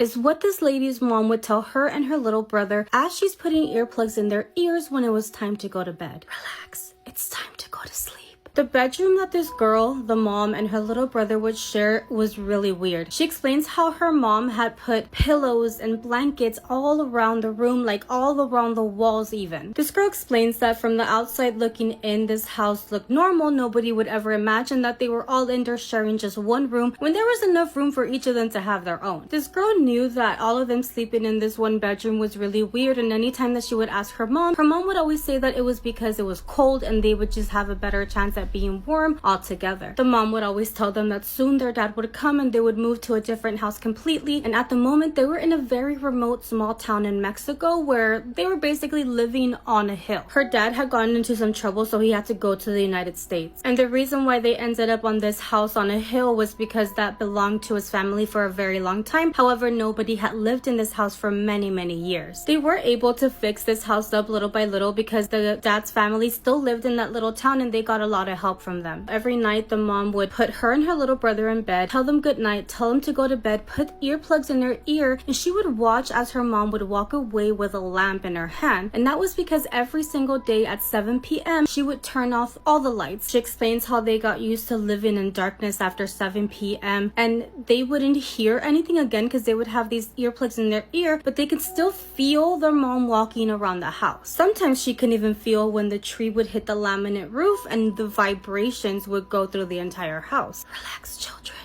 is what this lady's mom would tell her and her little brother as she's putting earplugs in their ears when it was time to go to bed. Relax, it's time to go to sleep. The bedroom that this girl, the mom, and her little brother would share was really weird. She explains how her mom had put pillows and blankets all around the room, like all around the walls even. This girl explains that from the outside looking in, this house looked normal. Nobody would ever imagine that they were all in there sharing just one room when there was enough room for each of them to have their own. This girl knew that all of them sleeping in this one bedroom was really weird, and anytime that she would ask her mom would always say that it was because it was cold and they would just have a better chance at being warm all together. The mom would always tell them that soon their dad would come and they would move to a different house completely, and at the moment they were in a very remote small town in Mexico where they were basically living on a hill. Her dad had gotten into some trouble, so he had to go to the United States, and the reason why they ended up on this house on a hill was because that belonged to his family for a very long time. However, nobody had lived in this house for many years. They were able to fix this house up little by little because the dad's family still lived in that little town and they got a lot of help from them. Every night the mom would put her and her little brother in bed, tell them good night, tell them to go to bed, put earplugs in their ear, and she would watch as her mom would walk away with a lamp in her hand. And that was because every single day at 7 p.m. she would turn off all the lights. She explains how they got used to living in darkness after 7 p.m. and they wouldn't hear anything again because they would have these earplugs in their ear, but they could still feel their mom walking around the house. Sometimes she couldn't even feel when the tree would hit the laminate roof and the vibrations would go through the entire house. Relax, children.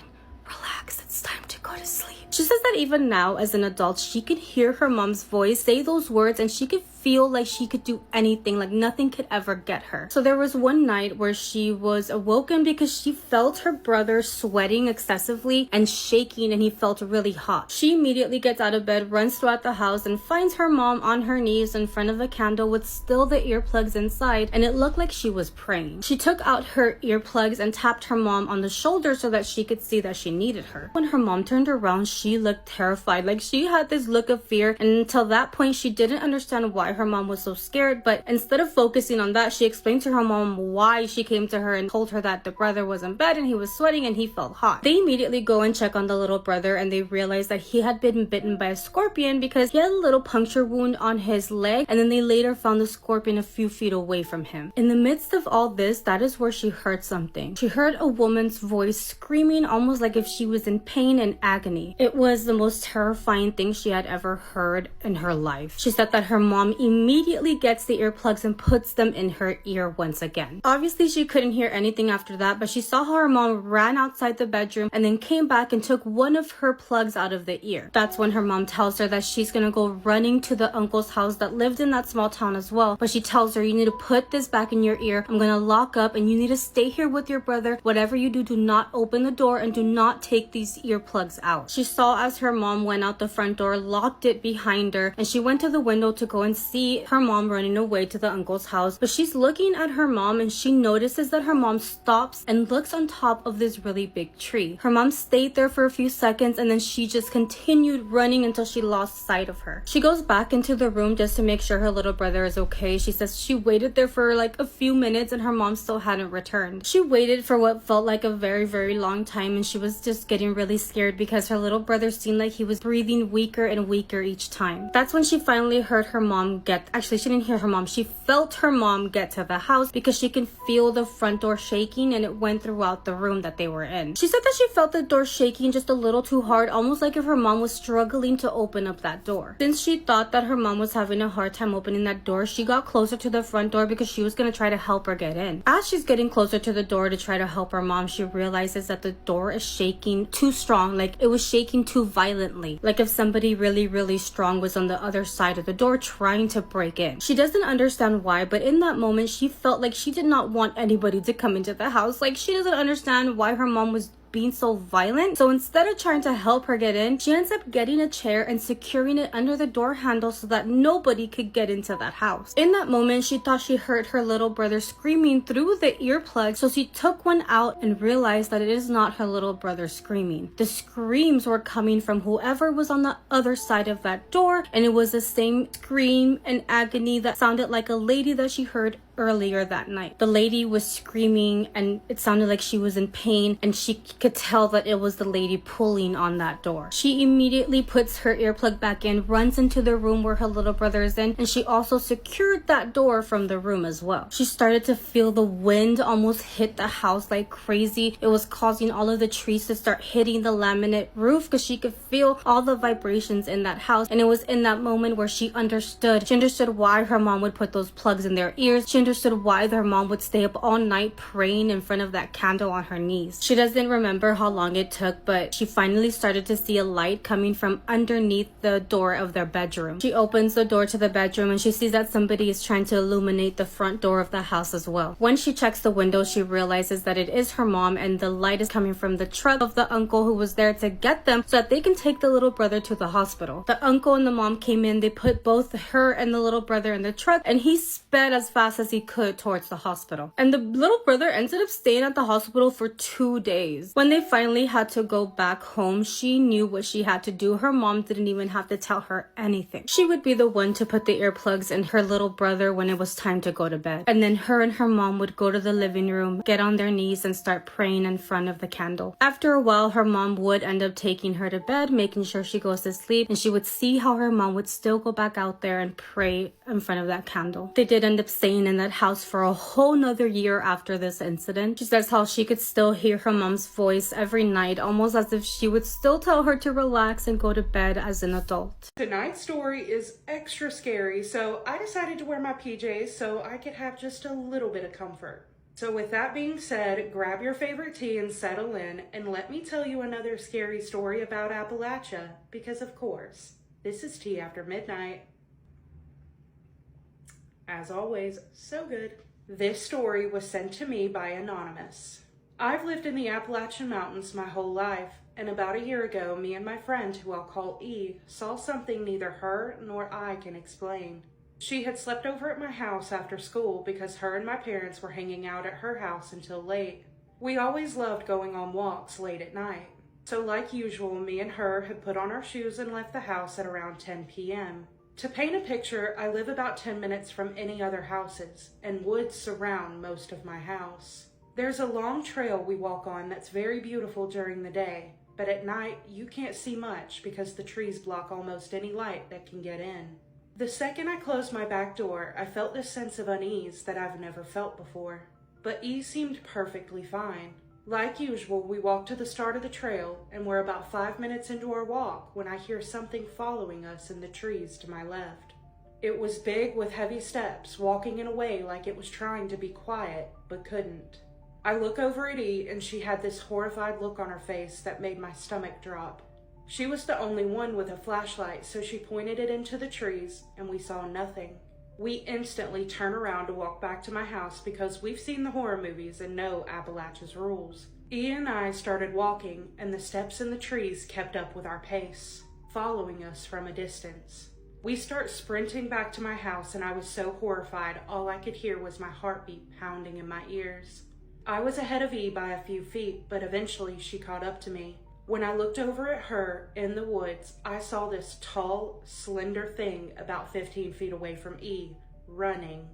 Relax. It's time to go to sleep. She says that even now as an adult, she could hear her mom's voice say those words and she could feel like she could do anything, like nothing could ever get her. So there was one night where she was awoken because she felt her brother sweating excessively and shaking, and he felt really hot. She immediately gets out of bed, runs throughout the house, and finds her mom on her knees in front of a candle with still the earplugs inside, and it looked like she was praying. She took out her earplugs and tapped her mom on the shoulder so that she could see that she needed her. When her mom turned around, she looked terrified, like she had this look of fear, and until that point she didn't understand why her mom was so scared. But instead of focusing on that, she explained to her mom why she came to her and told her that the brother was in bed and he was sweating and he felt hot. They immediately go and check on the little brother, and they realize that he had been bitten by a scorpion because he had a little puncture wound on his leg, and then they later found the scorpion a few feet away from him. In the midst of all this, that is where she heard something. She heard a woman's voice screaming almost like if she was in pain and agony. It was the most terrifying thing she had ever heard in her life. She said that her mom immediately gets the earplugs and puts them in her ear once again. Obviously she couldn't hear anything after that, but she saw how her mom ran outside the bedroom and then came back and took one of her plugs out of the ear. That's when her mom tells her that she's gonna go running to the uncle's house that lived in that small town as well, but she tells her, you need to put this back in your ear, I'm gonna lock up, and you need to stay here with your brother. Whatever you do, do not open the door and do not take these earplugs out. She saw as her mom went out the front door, locked it behind her, and she went to the window to go and see her mom running away to the uncle's house. But she's looking at her mom and she notices that her mom stops and looks on top of this really big tree. Her mom stayed there for a few seconds and then she just continued running until she lost sight of her. She goes back into the room just to make sure her little brother is okay. She says she waited there for like a few minutes and her mom still hadn't returned. She waited for what felt like a very long time, and she was just getting really scared because her little brother seemed like he was breathing weaker and weaker each time. That's when she finally heard her mom actually she didn't hear her mom, she felt her mom get to the house because she can feel the front door shaking, and it went throughout the room that they were in. She said that she felt the door shaking just a little too hard, almost like if her mom was struggling to open up that door. Since she thought that her mom was having a hard time opening that door, she got closer to the front door because she was going to try to help her get in. As she's getting closer to the door to try to help her mom, she realizes that the door is shaking too strong, like it was shaking too violently, like if somebody really strong was on the other side of the door trying to break in. She doesn't understand why, but in that moment she felt like she did not want anybody to come into the house. Like she doesn't understand why her mom was being so violent. So instead of trying to help her get in, she ends up getting a chair and securing it under the door handle so that nobody could get into that house. In that moment, she thought she heard her little brother screaming through the earplug, so she took one out and realized that it is not her little brother screaming. The screams were coming from whoever was on the other side of that door, and it was the same scream and agony that sounded like a lady that she heard earlier that night. The lady was screaming and it sounded like she was in pain, and she could tell that it was the lady pulling on that door. She immediately puts her earplug back in, runs into the room where her little brother is in, and she also secured that door from the room as well. She started to feel the wind almost hit the house like crazy. It was causing all of the trees to start hitting the laminate roof because she could feel all the vibrations in that house. And it was in that moment where she understood. She understood why her mom would put those plugs in their ears. She understood why their mom would stay up all night praying in front of that candle on her knees. She doesn't remember how long it took, but she finally started to see a light coming from underneath the door of their bedroom. She opens the door to the bedroom and she sees that somebody is trying to illuminate the front door of the house as well. When she checks the window, she realizes that it is her mom, and the light is coming from the truck of the uncle who was there to get them so that they can take the little brother to the hospital. The uncle and the mom came in, they put both her and the little brother in the truck, and he sped as fast as he could towards the hospital. And the little brother ended up staying at the hospital for 2 days. When they finally had to go back home, she knew what she had to do. Her mom didn't even have to tell her anything. She would be the one to put the earplugs in her little brother when it was time to go to bed. And then her and her mom would go to the living room, get on their knees, and start praying in front of the candle. After a while, her mom would end up taking her to bed, making sure she goes to sleep, and she would see how her mom would still go back out there and pray in front of that candle. They did end up staying in that house for a whole nother year after this incident. She says how she could still hear her mom's voice every night, almost as if she would still tell her to relax and go to bed as an adult. Tonight's story is extra scary, so I decided to wear my PJs so I could have just a little bit of comfort. So with that being said, grab your favorite tea and settle in, and let me tell you another scary story about Appalachia, because of course, this is Tea After Midnight. As always, so good. This story was sent to me by Anonymous. I've lived in the Appalachian Mountains my whole life, and about a year ago, me and my friend, who I'll call E, saw something neither her nor I can explain. She had slept over at my house after school because her and my parents were hanging out at her house until late. We always loved going on walks late at night. So like usual, me and her had put on our shoes and left the house at around 10 p.m. To paint a picture, I live about 10 minutes from any other houses, and woods surround most of my house. There's a long trail we walk on that's very beautiful during the day, but at night you can't see much because the trees block almost any light that can get in. The second I closed my back door, I felt this sense of unease that I've never felt before. But E seemed perfectly fine. Like usual, we walked to the start of the trail, and we're about 5 minutes into our walk when I hear something following us in the trees to my left. It was big with heavy steps, walking in a way like it was trying to be quiet, but couldn't. I look over at E, and she had this horrified look on her face that made my stomach drop. She was the only one with a flashlight, so she pointed it into the trees, and we saw nothing. We instantly turn around to walk back to my house because we've seen the horror movies and know Appalachia's rules. Ian and I started walking, and the steps in the trees kept up with our pace, following us from a distance. We start sprinting back to my house, and I was so horrified, all I could hear was my heartbeat pounding in my ears. I was ahead of E by a few feet, but eventually she caught up to me. When I looked over at her in the woods, I saw this tall, slender thing about 15 feet away from E, running.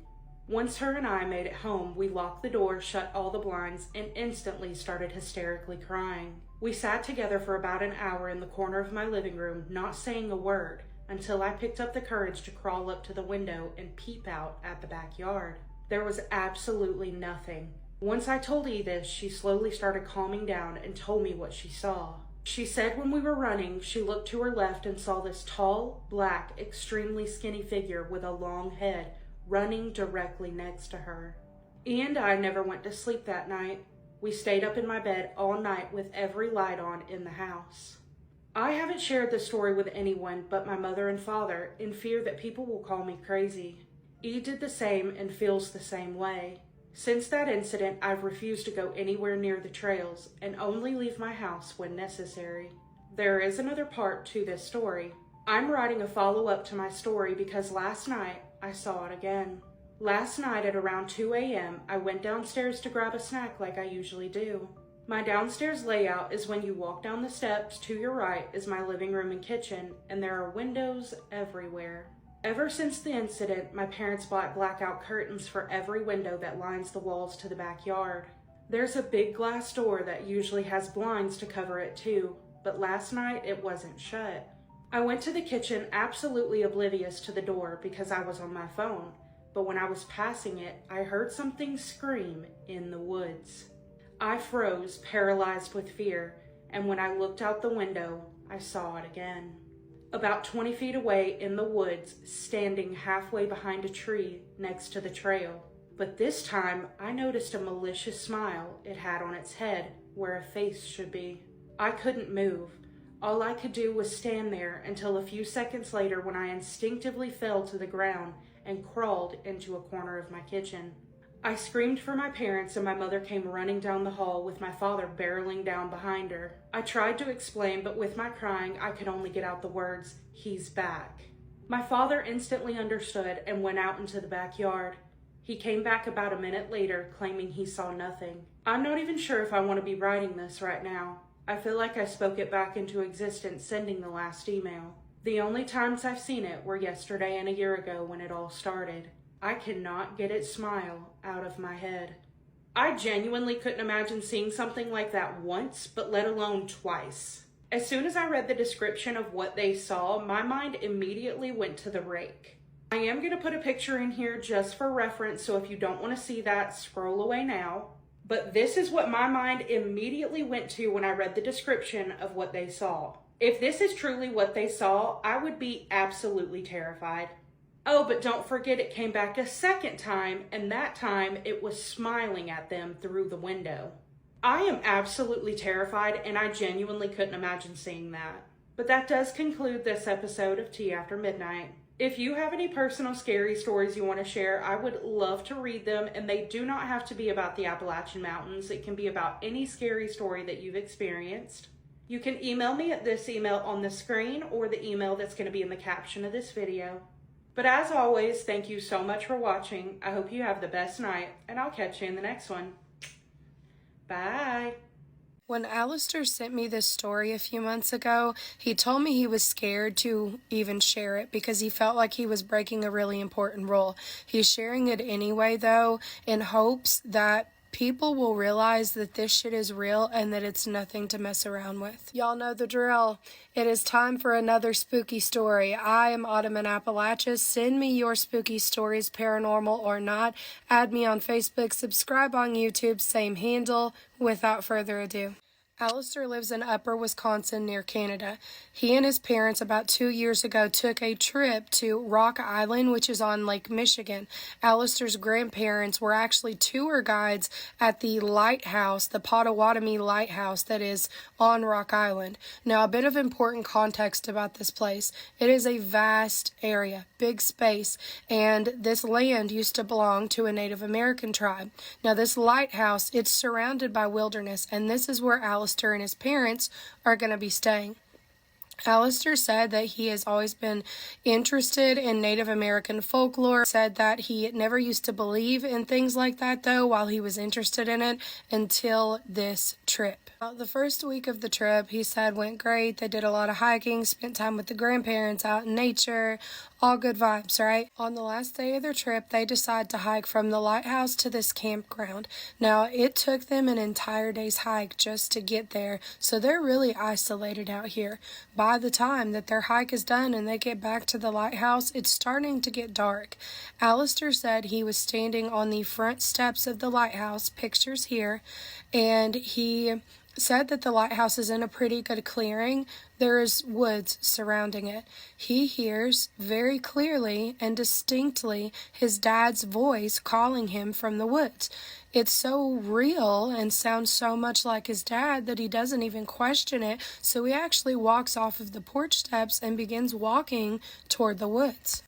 Once her and I made it home, we locked the door, shut all the blinds, and instantly started hysterically crying. We sat together for about an hour in the corner of my living room, not saying a word, until I picked up the courage to crawl up to the window and peep out at the backyard. There was absolutely nothing. Once I told E this, she slowly started calming down and told me what she saw. She said when we were running, she looked to her left and saw this tall, black, extremely skinny figure with a long head running directly next to her. E and I never went to sleep that night. We stayed up in my bed all night with every light on in the house. I haven't shared this story with anyone but my mother and father in fear that people will call me crazy. E did the same and feels the same way. Since that incident, I've refused to go anywhere near the trails and only leave my house when necessary. There is another part to this story. I'm writing a follow-up to my story because last night I saw it again. Last night at around 2 a.m., I went downstairs to grab a snack like I usually do. My downstairs layout is when you walk down the steps, to your right is my living room and kitchen, and there are windows everywhere. Ever since the incident, my parents bought blackout curtains for every window that lines the walls to the backyard. There's a big glass door that usually has blinds to cover it too, but last night it wasn't shut. I went to the kitchen absolutely oblivious to the door because I was on my phone, but when I was passing it, I heard something scream in the woods. I froze, paralyzed with fear, and when I looked out the window, I saw it again. About 20 feet away in the woods, standing halfway behind a tree next to the trail. But this time, I noticed a malicious smile it had on its head where a face should be. I couldn't move. All I could do was stand there until a few seconds later when I instinctively fell to the ground and crawled into a corner of my kitchen. I screamed for my parents and my mother came running down the hall with my father barreling down behind her. I tried to explain, but with my crying, I could only get out the words, "He's back." My father instantly understood and went out into the backyard. He came back about a minute later, claiming he saw nothing. I'm not even sure if I want to be writing this right now. I feel like I spoke it back into existence sending the last email. The only times I've seen it were yesterday and a year ago when it all started. I cannot get its smile out of my head. I genuinely couldn't imagine seeing something like that once, but let alone twice. As soon as I read the description of what they saw, my mind immediately went to the rake. I am going to put a picture in here just for reference, so if you don't want to see that, scroll away now. But this is what my mind immediately went to when I read the description of what they saw. If this is truly what they saw, I would be absolutely terrified. Oh, but don't forget it came back a second time, and that time it was smiling at them through the window. I am absolutely terrified, and I genuinely couldn't imagine seeing that. But that does conclude this episode of Tea After Midnight. If you have any personal scary stories you want to share, I would love to read them, and they do not have to be about the Appalachian Mountains. It can be about any scary story that you've experienced. You can email me at this email on the screen or the email that's going to be in the caption of this video. But as always, thank you so much for watching. I hope you have the best night, and I'll catch you in the next one. Bye. When Alistair sent me this story a few months ago, he told me he was scared to even share it because he felt like he was breaking a really important rule. He's sharing it anyway, though, in hopes that people will realize that this shit is real and that it's nothing to mess around with. Y'all know the drill. It is time for another spooky story. I am Autumn in Appalachia. Send me your spooky stories, paranormal or not. Add me on Facebook. Subscribe on YouTube. Same handle. Without further ado. Alistair lives in Upper Wisconsin near Canada. He and his parents about 2 years ago took a trip to Rock Island, which is on Lake Michigan. Alistair's grandparents were actually tour guides at the lighthouse, the Potawatomi Lighthouse that is on Rock Island. Now, a bit of important context about this place. It is a vast area, big space, and this land used to belong to a Native American tribe. Now, this lighthouse, it's surrounded by wilderness, and this is where Alistair and his parents are going to be staying. Alistair said that he has always been interested in Native American folklore, said that he never used to believe in things like that, though, while he was interested in it until this trip. The first week of the trip, he said, went great. They did a lot of hiking, spent time with the grandparents out in nature, all good vibes, right? On the last day of their trip, they decide to hike from the lighthouse to this campground. Now, it took them an entire day's hike just to get there, so they're really isolated out here. By the time that their hike is done and they get back to the lighthouse, it's starting to get dark. Alistair said he was standing on the front steps of the lighthouse, pictures here, and he said that the lighthouse is in a pretty good clearing. There is woods surrounding it. He hears very clearly and distinctly his dad's voice calling him from the woods. It's so real and sounds so much like his dad that he doesn't even question it, so he actually walks off of the porch steps and begins walking toward the woods.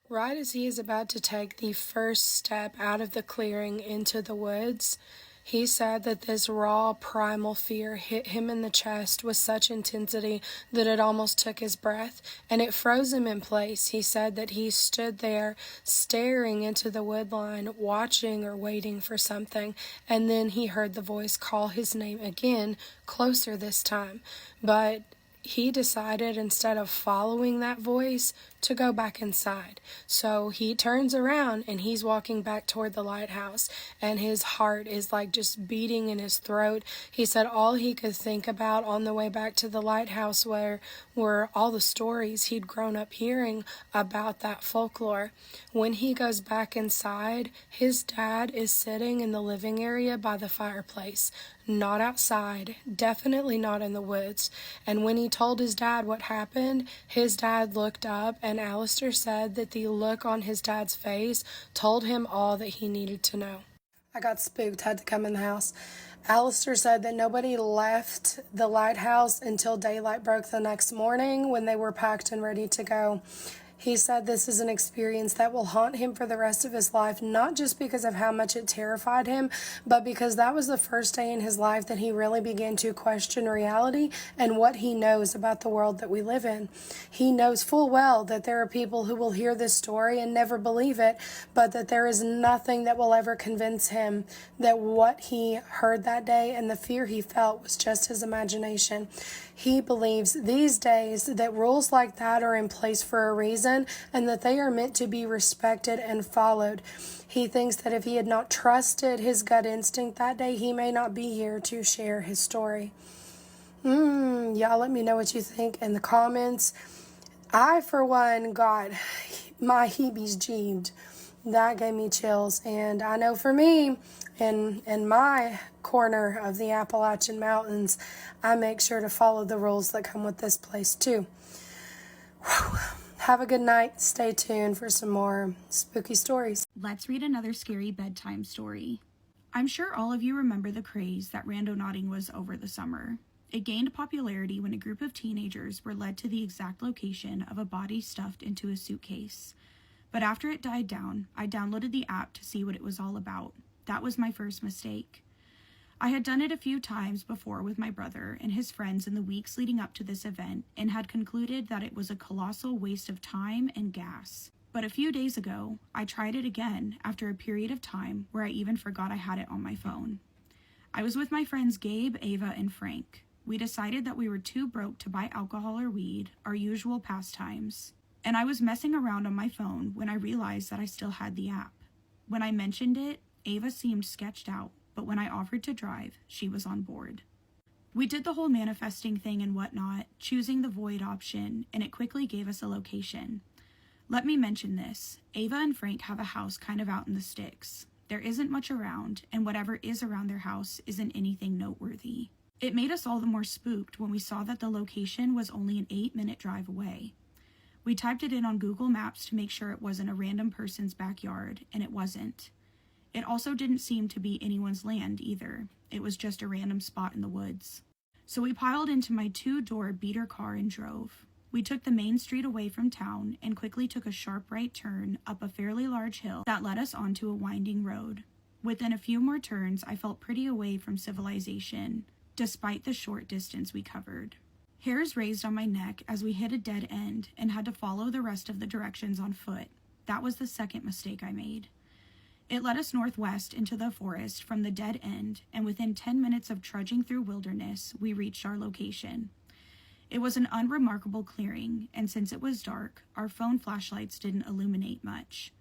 Right as he is about to take the first step out of the clearing into the woods, he said that this raw, primal fear hit him in the chest with such intensity that it almost took his breath, and it froze him in place. He said that he stood there staring into the woodline, watching or waiting for something, and then he heard the voice call his name again, closer this time. But he decided, instead of following that voice, to go back inside. So he turns around and he's walking back toward the lighthouse, and his heart is like just beating in his throat. He said all he could think about on the way back to the lighthouse were all the stories he'd grown up hearing about that folklore. When he goes back inside, his dad is sitting in the living area by the fireplace, not outside, definitely not in the woods. And when he told his dad what happened, his dad looked up, and Alistair said that the look on his dad's face told him all that he needed to know. I got spooked, had to come in the house. Alistair said that nobody left the lighthouse until daylight broke the next morning, when they were packed and ready to go. He said this is an experience that will haunt him for the rest of his life, not just because of how much it terrified him, but because that was the first day in his life that he really began to question reality and what he knows about the world that we live in. He knows full well that there are people who will hear this story and never believe it, but that there is nothing that will ever convince him that what he heard that day and the fear he felt was just his imagination. He believes these days that rules like that are in place for a reason and that they are meant to be respected and followed. He thinks that if he had not trusted his gut instinct that day, he may not be here to share his story. Y'all let me know what you think in the comments. I, for one, got my heebies-jeebed. That gave me chills. And I know for me, in my corner of the Appalachian Mountains, I make sure to follow the rules that come with this place too. Whew. Have a good night. Stay tuned for some more spooky stories. Let's read another scary bedtime story. I'm sure all of you remember the craze that randonauting was over the summer. It gained popularity when a group of teenagers were led to the exact location of a body stuffed into a suitcase. But after it died down, I downloaded the app to see what it was all about. That was my first mistake. I had done it a few times before with my brother and his friends in the weeks leading up to this event and had concluded that it was a colossal waste of time and gas. But a few days ago, I tried it again after a period of time where I even forgot I had it on my phone. I was with my friends Gabe, Ava, and Frank. We decided that we were too broke to buy alcohol or weed, our usual pastimes. And I was messing around on my phone when I realized that I still had the app. When I mentioned it, Ava seemed sketched out, but when I offered to drive, she was on board. We did the whole manifesting thing and whatnot, choosing the void option, and it quickly gave us a location. Let me mention this. Ava and Frank have a house kind of out in the sticks. There isn't much around, and whatever is around their house isn't anything noteworthy. It made us all the more spooked when we saw that the location was only an 8-minute drive away. We typed it in on Google Maps to make sure it wasn't a random person's backyard, and it wasn't. It also didn't seem to be anyone's land either. It was just a random spot in the woods. So we piled into my 2-door beater car and drove. We took the main street away from town and quickly took a sharp right turn up a fairly large hill that led us onto a winding road. Within a few more turns, I felt pretty away from civilization, despite the short distance we covered. Hairs raised on my neck as we hit a dead end and had to follow the rest of the directions on foot. That was the second mistake I made. It led us northwest into the forest from the dead end, and within 10 minutes of trudging through wilderness, we reached our location. It was an unremarkable clearing, and since it was dark, our phone flashlights didn't illuminate much.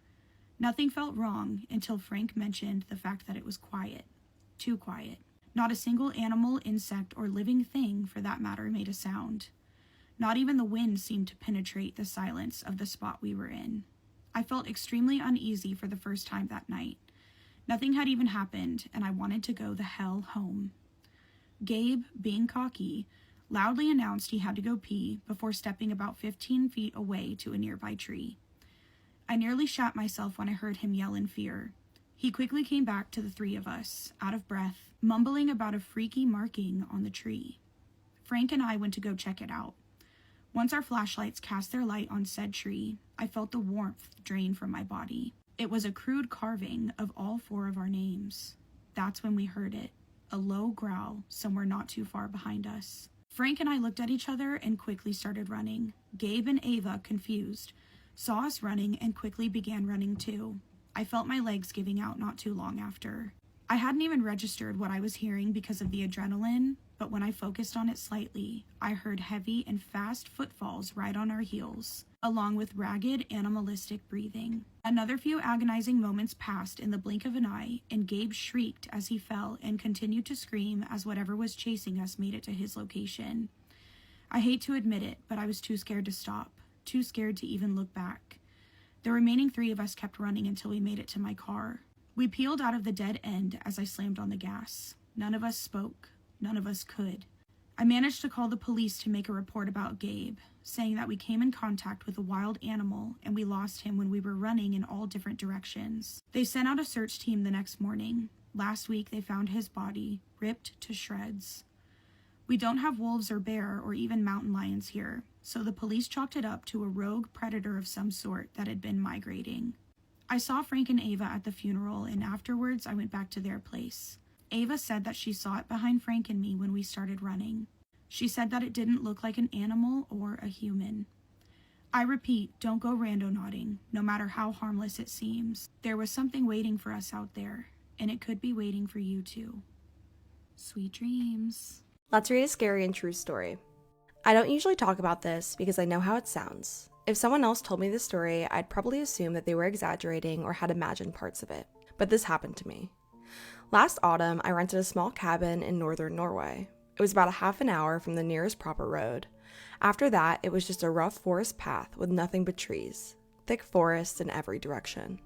Nothing felt wrong until Frank mentioned the fact that it was quiet. Too quiet. Not a single animal, insect, or living thing, for that matter, made a sound. Not even the wind seemed to penetrate the silence of the spot we were in. I felt extremely uneasy for the first time that night. Nothing had even happened, and I wanted to go the hell home. Gabe, being cocky, loudly announced he had to go pee before stepping about 15 feet away to a nearby tree. I nearly shat myself when I heard him yell in fear. He quickly came back to the three of us, out of breath, mumbling about a freaky marking on the tree. Frank and I went to go check it out. Once our flashlights cast their light on said tree, I felt the warmth drain from my body. It was a crude carving of all 4 of our names. That's when we heard it, a low growl somewhere not too far behind us. Frank and I looked at each other and quickly started running. Gabe and Ava, confused, saw us running and quickly began running too. I felt my legs giving out not too long after. I hadn't even registered what I was hearing because of the adrenaline, but when I focused on it slightly, I heard heavy and fast footfalls right on our heels, along with ragged, animalistic breathing. Another few agonizing moments passed in the blink of an eye, and Gabe shrieked as he fell and continued to scream as whatever was chasing us made it to his location. I hate to admit it, but I was too scared to stop, too scared to even look back. The remaining 3 of us kept running until we made it to my car. We peeled out of the dead end as I slammed on the gas. None of us spoke. None of us could. I managed to call the police to make a report about Gabe, saying that we came in contact with a wild animal and we lost him when we were running in all different directions. They sent out a search team the next morning. Last week they found his body, ripped to shreds. We don't have wolves or bear or even mountain lions here, so the police chalked it up to a rogue predator of some sort that had been migrating. I saw Frank and Ava at the funeral, and afterwards I went back to their place. Ava said that she saw it behind Frank and me when we started running. She said that it didn't look like an animal or a human. I repeat, don't go randonauting, no matter how harmless it seems. There was something waiting for us out there, and it could be waiting for you too. Sweet dreams. Let's read a scary and true story. I don't usually talk about this because I know how it sounds. If someone else told me this story, I'd probably assume that they were exaggerating or had imagined parts of it. But this happened to me. Last autumn, I rented a small cabin in northern Norway. It was about a half an hour from the nearest proper road. After that, it was just a rough forest path with nothing but trees, thick forests in every direction.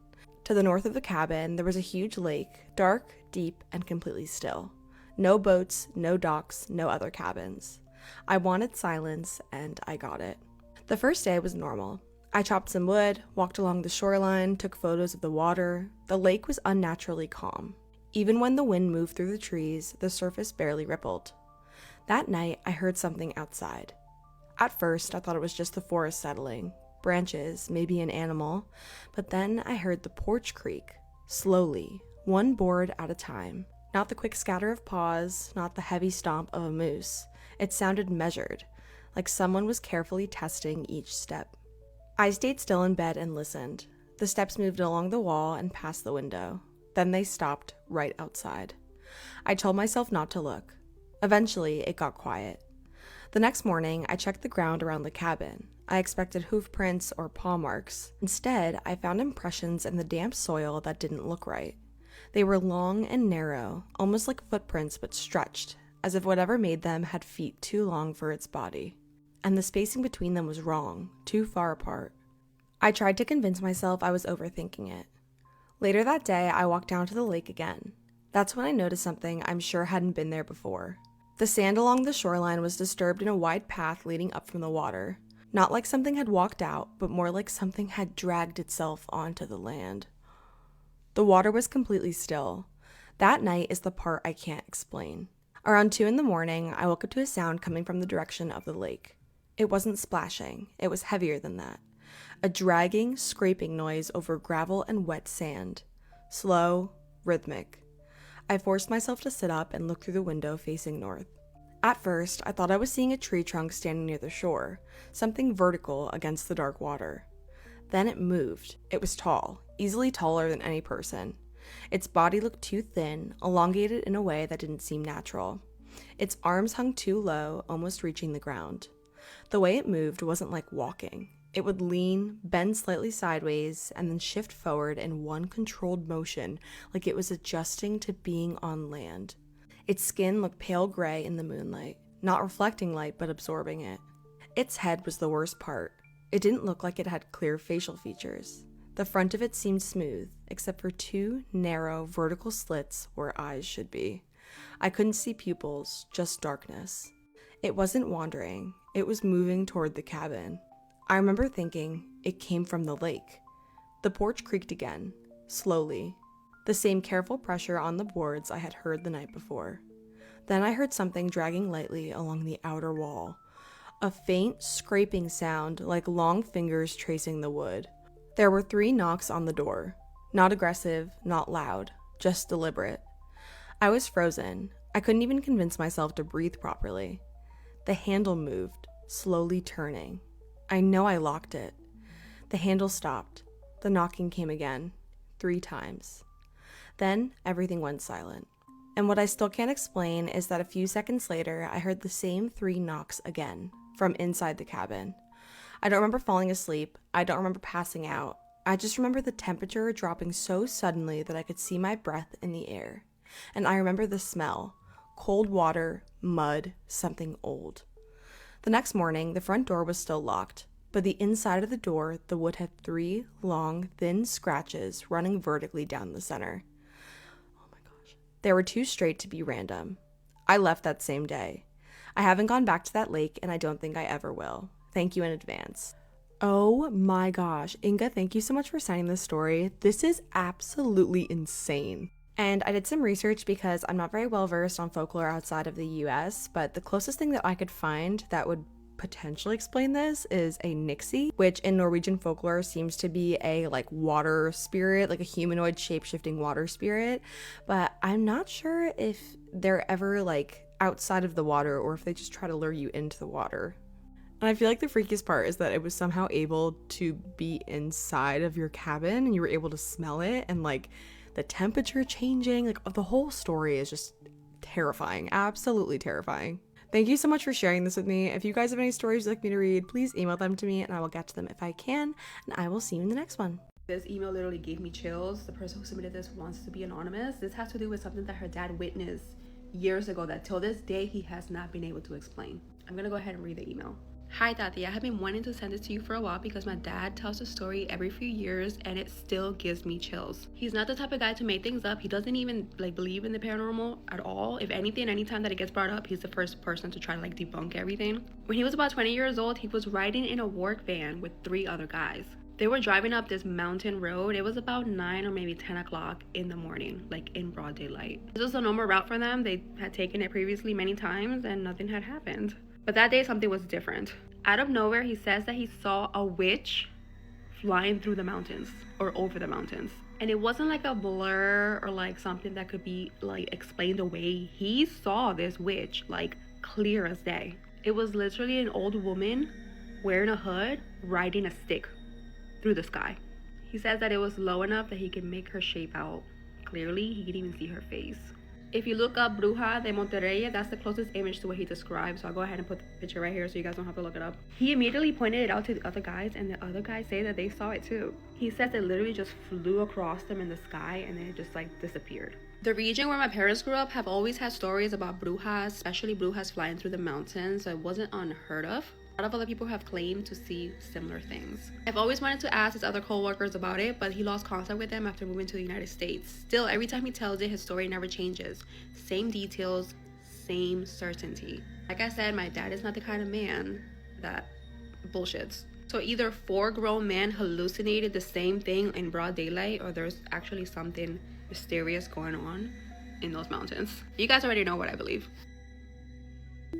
To the north of the cabin, there was a huge lake, dark, deep, and completely still. No boats, no docks, no other cabins. I wanted silence, and I got it. The first day was normal. I chopped some wood, walked along the shoreline, took photos of the water. The lake was unnaturally calm. Even when the wind moved through the trees, the surface barely rippled. That night, I heard something outside. At first, I thought it was just the forest settling, branches, maybe an animal, but then I heard the porch creak, slowly, one board at a time. Not the quick scatter of paws, not the heavy stomp of a moose. It sounded measured, like someone was carefully testing each step. I stayed still in bed and listened. The steps moved along the wall and past the window. Then they stopped right outside. I told myself not to look. Eventually, it got quiet. The next morning, I checked the ground around the cabin. I expected hoof prints or paw marks. Instead, I found impressions in the damp soil that didn't look right. They were long and narrow, almost like footprints but stretched, as if whatever made them had feet too long for its body. And the spacing between them was wrong, too far apart. I tried to convince myself I was overthinking it. Later that day, I walked down to the lake again. That's when I noticed something I'm sure hadn't been there before. The sand along the shoreline was disturbed in a wide path leading up from the water. Not like something had walked out, but more like something had dragged itself onto the land. The water was completely still. That night is the part I can't explain. Around 2 a.m, I woke up to a sound coming from the direction of the lake. It wasn't splashing. It was heavier than that. A dragging, scraping noise over gravel and wet sand. Slow, rhythmic. I forced myself to sit up and look through the window facing north. At first, I thought I was seeing a tree trunk standing near the shore, something vertical against the dark water. Then it moved. It was tall, easily taller than any person. Its body looked too thin, elongated in a way that didn't seem natural. Its arms hung too low, almost reaching the ground. The way it moved wasn't like walking. It would lean, bend slightly sideways, and then shift forward in one controlled motion, like it was adjusting to being on land. Its skin looked pale gray in the moonlight, not reflecting light but absorbing it. Its head was the worst part. It didn't look like it had clear facial features. The front of it seemed smooth, except for 2 narrow, vertical slits where eyes should be. I couldn't see pupils, just darkness. It wasn't wandering. It was moving toward the cabin. I remember thinking it came from the lake. The porch creaked again, slowly. The same careful pressure on the boards I had heard the night before. Then I heard something dragging lightly along the outer wall. A faint scraping sound like long fingers tracing the wood. There were 3 knocks on the door. Not aggressive, not loud, just deliberate. I was frozen. I couldn't even convince myself to breathe properly. The handle moved, slowly turning. I know I locked it. The handle stopped. The knocking came again, 3 times. Then everything went silent. And what I still can't explain is that a few seconds later, I heard the same 3 knocks again from inside the cabin. I don't remember falling asleep. I don't remember passing out. I just remember the temperature dropping so suddenly that I could see my breath in the air. And I remember the smell. Cold water, mud, something old. The next morning, the front door was still locked, but the inside of the door, the wood had 3 long, thin scratches running vertically down the center. Oh my gosh. They were too straight to be random. I left that same day. I haven't gone back to that lake, and I don't think I ever will. Thank you in advance. Oh my gosh. Inga, thank you so much for sending this story. This is absolutely insane. And I did some research because I'm not very well versed on folklore outside of the US, but the closest thing that I could find that would potentially explain this is a nixie, which in Norwegian folklore seems to be a water spirit, like a humanoid shape-shifting water spirit, but I'm not sure if they're ever outside of the water or if they just try to lure you into the water. And I feel like the freakiest part is that it was somehow able to be inside of your cabin and you were able to smell it, and the temperature changing, the whole story is just terrifying, absolutely terrifying. Thank you so much for sharing this with me. If you guys have any stories you'd like me to read, please email them to me and I will get to them if I can, and I will see you in the next one. This email literally gave me chills. The person who submitted this wants to be anonymous. This has to do with something that her dad witnessed years ago that till this day he has not been able to explain. I'm gonna go ahead and read the email. Hi Tati, I have been wanting to send this to you for a while because my dad tells the story every few years and it still gives me chills. He's not the type of guy to make things up. He doesn't even believe in the paranormal at all. If anything, anytime that it gets brought up, he's the first person to try to debunk everything. When he was about 20 years old, he was riding in a work van with 3 other guys. They were driving up this mountain road. It was about 9 or maybe 10 o'clock in the morning, in broad daylight. This was a normal route for them. They had taken it previously many times and nothing had happened. But that day something was different. Out of nowhere, he says that he saw a witch flying through the mountains or over the mountains. And it wasn't a blur or something that could be explained away. He saw this witch clear as day. It was literally an old woman wearing a hood riding a stick through the sky. He says that it was low enough that he could make her shape out clearly. He could even see her face. If you look up Bruja de Monterrey, that's the closest image to what he described. So I'll go ahead and put the picture right here so you guys don't have to look it up. He immediately pointed it out to the other guys, and the other guys say that they saw it too. He says it literally just flew across them in the sky and then it just disappeared. The region where my parents grew up have always had stories about brujas, especially brujas flying through the mountains, so it wasn't unheard of. A lot of other people have claimed to see similar things. I've always wanted to ask his other co-workers about it, but he lost contact with them after moving to the United States. Still, every time he tells it, his story never changes. Same details, same certainty. Like I said, my dad is not the kind of man that bullshits. So either 4 grown men hallucinated the same thing in broad daylight, or there's actually something mysterious going on in those mountains. You guys already know what I believe.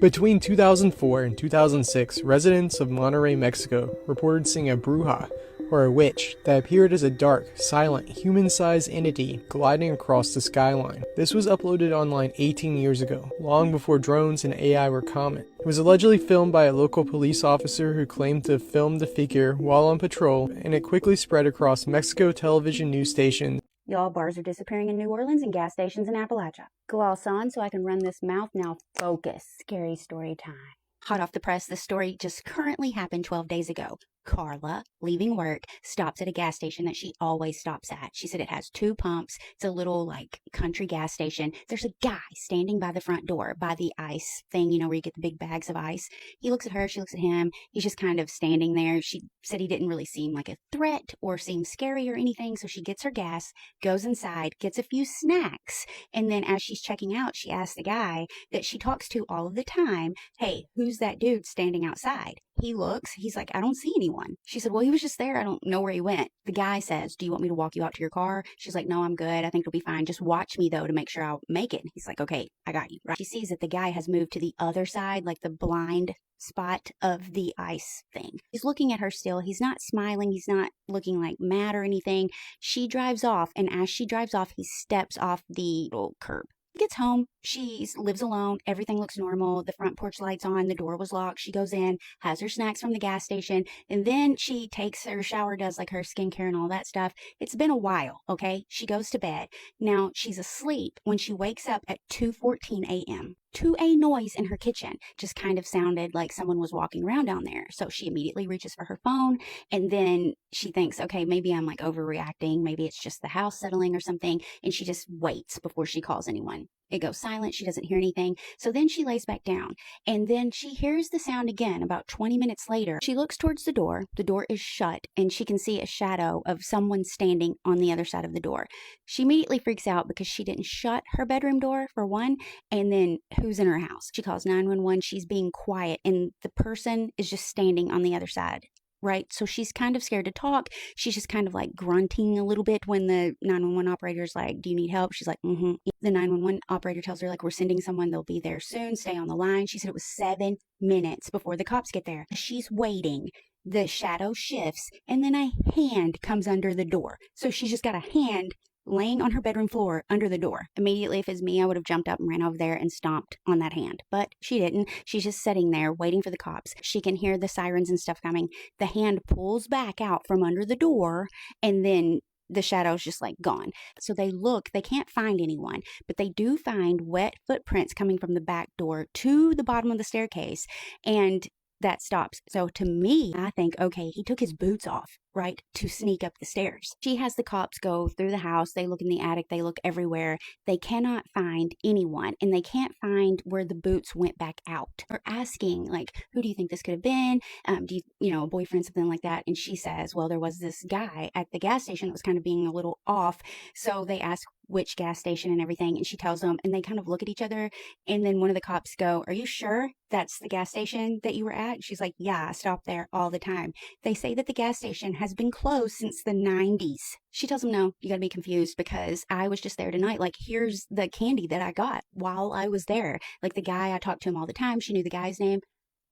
Between 2004 and 2006, residents of Monterrey, Mexico, reported seeing a bruja, or a witch, that appeared as a dark, silent, human-sized entity gliding across the skyline. This was uploaded online 18 years ago, long before drones and AI were common. It was allegedly filmed by a local police officer who claimed to have filmed the figure while on patrol, and it quickly spread across Mexico television news stations. Y'all, bars are disappearing in New Orleans and gas stations in Appalachia. Gloss on so I can run this mouth. Now focus. Scary story time. Hot off the press, this story just currently happened 12 days ago. Carla, leaving work, stops at a gas station that she always stops at. She said it has 2 pumps. It's a little country gas station. There's a guy standing by the front door, by the ice thing, where you get the big bags of ice. He looks at her, she looks at him. He's just kind of standing there. She said he didn't really seem like a threat or seem scary or anything. So she gets her gas, goes inside, gets a few snacks. And then as she's checking out, she asks the guy that she talks to all of the time, "Hey, who's that dude standing outside?" He looks, he's like, "I don't see anyone." She said, "Well, he was just there. I don't know where he went." The guy says, "Do you want me to walk you out to your car?" She's like, "No, I'm good. I think it'll be fine. Just watch me, though, to make sure I'll make it." He's like, "Okay, I got you." Right? She sees that the guy has moved to the other side, the blind spot of the ice thing. He's looking at her still. He's not smiling. He's not looking mad or anything. She drives off, and as she drives off, he steps off the little curb. Gets home, she lives alone, everything looks normal, the front porch lights on, the door was locked, she goes in, has her snacks from the gas station, and then she takes her shower, does like her skincare and all that stuff. It's been a while, okay? She goes to bed. Now she's asleep when she wakes up at 2:14 a.m. to a noise in her kitchen. Just kind of sounded like someone was walking around down there. So she immediately reaches for her phone, and then she thinks, okay, maybe I'm like overreacting, maybe it's just the house settling or something, and she just waits before she calls anyone. It goes silent. She doesn't hear anything. So then she lays back down, and then she hears the sound again about 20 minutes later. She looks towards the door. The door is shut, and she can see a shadow of someone standing on the other side of the door. She immediately freaks out because she didn't shut her bedroom door, for one, and then who's in her house? She calls 911. She's being quiet, and the person is just standing on the other side. Right? So she's kind of scared to talk. She's just kind of like grunting a little bit when the 911 operator's like, do you need help? She's like, mm-hmm. The 911 operator tells her, like, we're sending someone. They'll be there soon. Stay on the line. She said it was 7 minutes before the cops get there. She's waiting. The shadow shifts, and then a hand comes under the door. So she's just got a hand laying on her bedroom floor under the door. Immediately, if it's me, I would have jumped up and ran over there and stomped on that hand. But she didn't. She's just sitting there waiting for the cops. She can hear the sirens and stuff coming. The hand pulls back out from under the door, and then the shadow's just like gone. So they look, they can't find anyone, but they do find wet footprints coming from the back door to the bottom of the staircase. And that stops. So to me, I think, okay, he took his boots off, right, to sneak up the stairs. She has the cops go through the house. They look in the attic. They look everywhere. They cannot find anyone, and they can't find where the boots went back out. They're asking, like, who do you think this could have been? Do you know, a boyfriend, something like that? And she says, well, there was this guy at the gas station that was kind of being a little off. So they ask which gas station and everything, and she tells them, and they kind of look at each other, and then one of the cops go, are you sure that's the gas station that you were at? She's like, yeah, I stop there all the time. They say that the gas station has been closed since the 90s. She tells him, no, you gotta be confused because I was just there tonight. Like, here's the candy that I got while I was there. Like, the guy, I talked to him all the time. She knew the guy's name.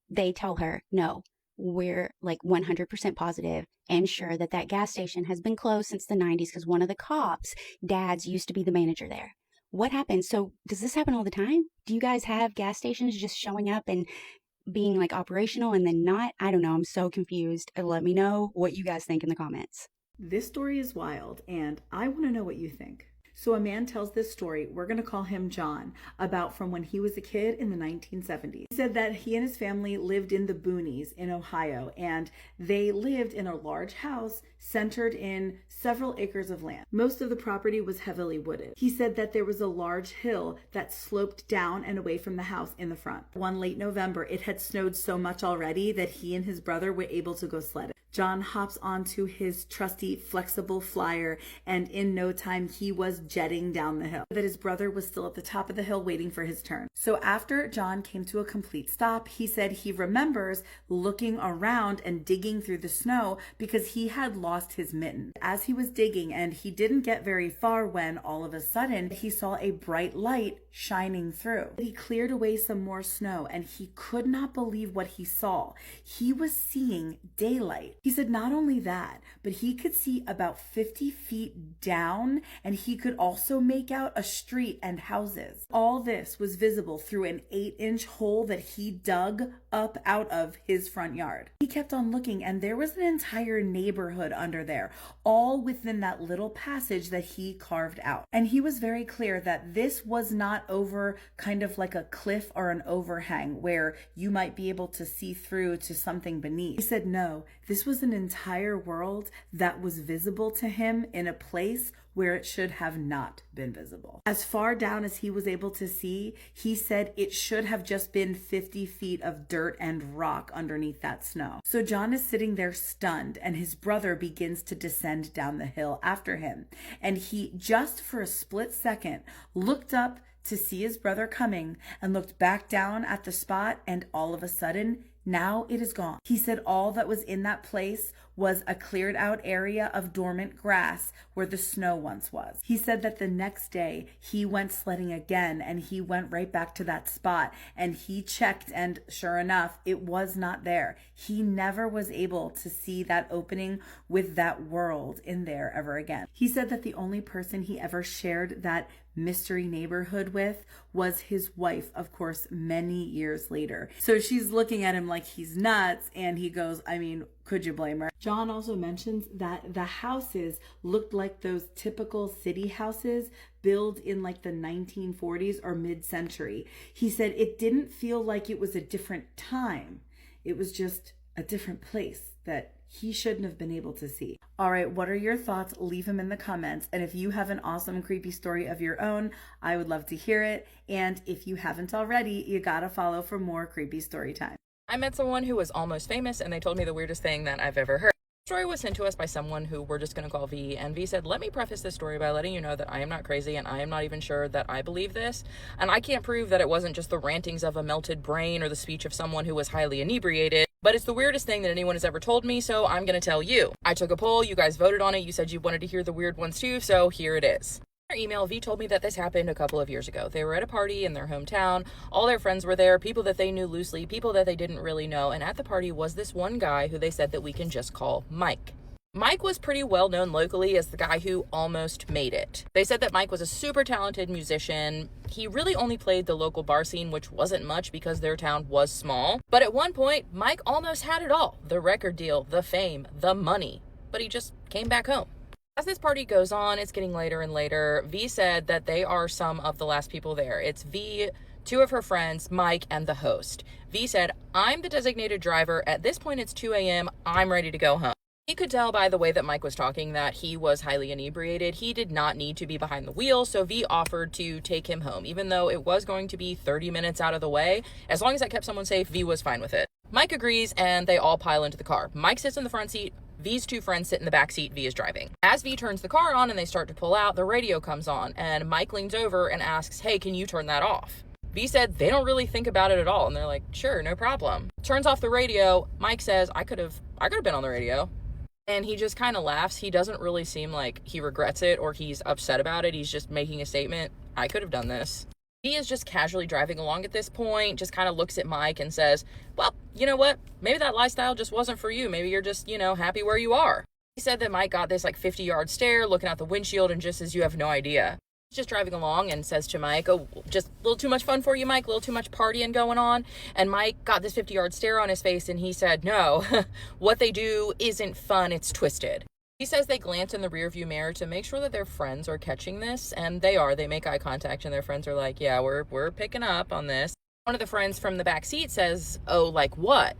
They tell her, no, we're like 100% positive and sure that that gas station has been closed since the 90s because one of the cops' dads used to be the manager there. What happened? So does this happen all the time? Do you guys have gas stations just showing up and being like operational and then not? I don't know. I'm so confused. Let me know what you guys think in the comments. This story is wild, and I want to know what you think. So a man tells this story, we're going to call him John, about from when he was a kid in the 1970s. He said that he and his family lived in the boonies in Ohio, and they lived in a large house centered in several acres of land. Most of the property was heavily wooded. He said that there was a large hill that sloped down and away from the house in the front. One late November, it had snowed so much already that he and his brother were able to go sledding. John hops onto his trusty flexible flyer, and in no time he was jetting down the hill. That his brother was still at the top of the hill waiting for his turn. So after John came to a complete stop, he said he remembers looking around and digging through the snow because he had lost his mitten. As he was digging, and he didn't get very far when all of a sudden he saw a bright light shining through. He cleared away some more snow, and he could not believe what he saw. He was seeing daylight. He said not only that, but he could see about 50 feet down, and he could also make out a street and houses. All this was visible through an 8-inch hole that he dug up out of his front yard. He kept on looking, and there was an entire neighborhood under there, all within that little passage that he carved out. And he was very clear that this was not over kind of like a cliff or an overhang where you might be able to see through to something beneath. He said no, this was an entire world that was visible to him in a place where it should have not been visible. As far down as he was able to see, he said it should have just been 50 feet of dirt and rock underneath that snow. So John is sitting there stunned, and his brother begins to descend down the hill after him. And he, just for a split second, looked up to see his brother coming and looked back down at the spot, and all of a sudden, now it is gone. He said all that was in that place was a cleared out area of dormant grass where the snow once was. He said that the next day he went sledding again, and he went right back to that spot, and he checked, and sure enough, it was not there. He never was able to see that opening with that world in there ever again. He said that the only person he ever shared that mystery neighborhood with was his wife, of course, many years later. So she's looking at him like he's nuts, and he goes, I mean, could you blame her? John also mentions that the houses looked like those typical city houses built in like the 1940s or mid-century. He said it didn't feel like it was a different time. It was just a different place that he shouldn't have been able to see. All right, what are your thoughts? Leave them in the comments. And if you have an awesome creepy story of your own, I would love to hear it. And if you haven't already, you gotta follow for more creepy story time. I met someone who was almost famous, and they told me the weirdest thing that I've ever heard. The story was sent to us by someone who we're just going to call V, and V said, let me preface this story by letting you know that I am not crazy, and I am not even sure that I believe this, and I can't prove that it wasn't just the rantings of a melted brain or the speech of someone who was highly inebriated, but it's the weirdest thing that anyone has ever told me, so I'm going to tell you. I took a poll, you guys voted on it, you said you wanted to hear the weird ones too, so here it is. In her email, V told me that this happened a couple of years ago. They were at a party in their hometown. All their friends were there, people that they knew loosely, people that they didn't really know. And at the party was this one guy who they said that we can just call Mike. Mike was pretty well known locally as the guy who almost made it. They said that Mike was a super talented musician. He really only played the local bar scene, which wasn't much because their town was small. But at one point, Mike almost had it all. The record deal, the fame, the money. But he just came back home. As this party goes on, it's getting later and later. V said that they are some of the last people there. It's V, two of her friends, Mike, and the host. V said, I'm the designated driver. At this point, it's 2 a.m. I'm ready to go home. He could tell by the way that Mike was talking that he was highly inebriated. He did not need to be behind the wheel, so V offered to take him home. Even though it was going to be 30 minutes out of the way, as long as that kept someone safe, V was fine with it. Mike agrees, and they all pile into the car. Mike sits in the front seat. V's two friends sit in the back seat. V is driving. As V turns the car on and they start to pull out, the radio comes on, and Mike leans over and asks, hey, can you turn that off? V said they don't really think about it at all, and they're like, sure, no problem. Turns off the radio. Mike says, I could have been on the radio. And he just kind of laughs. He doesn't really seem like he regrets it or he's upset about it. He's just making a statement. I could have done this. He is just casually driving along at this point, just kind of looks at Mike and says, well, you know what? Maybe that lifestyle just wasn't for you. Maybe you're just, happy where you are. He said that Mike got this 50-yard stare looking out the windshield and just says, you have no idea. He's just driving along and says to Mike, oh, just a little too much fun for you, Mike, a little too much partying going on. And Mike got this 50-yard stare on his face and he said, no, what they do isn't fun, it's twisted. He says they glance in the rearview mirror to make sure that their friends are catching this, and they are. They make eye contact, and their friends are like, yeah, we're picking up on this. One of the friends from the back seat says, oh, like what?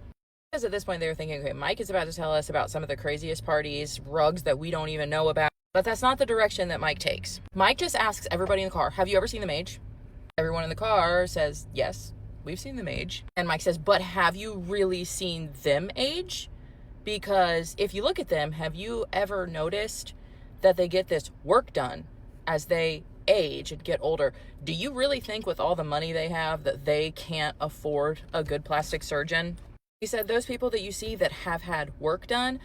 Because at this point, they were thinking, okay, Mike is about to tell us about some of the craziest parties, rugs that we don't even know about. But that's not the direction that Mike takes. Mike just asks everybody in the car, have you ever seen the mage? Everyone in the car says, yes, we've seen the mage. And Mike says, but have you really seen them age? Because if you look at them, have you ever noticed that they get this work done as they age and get older? Do you really think with all the money they have that they can't afford a good plastic surgeon? He said those people that you see that have had work done,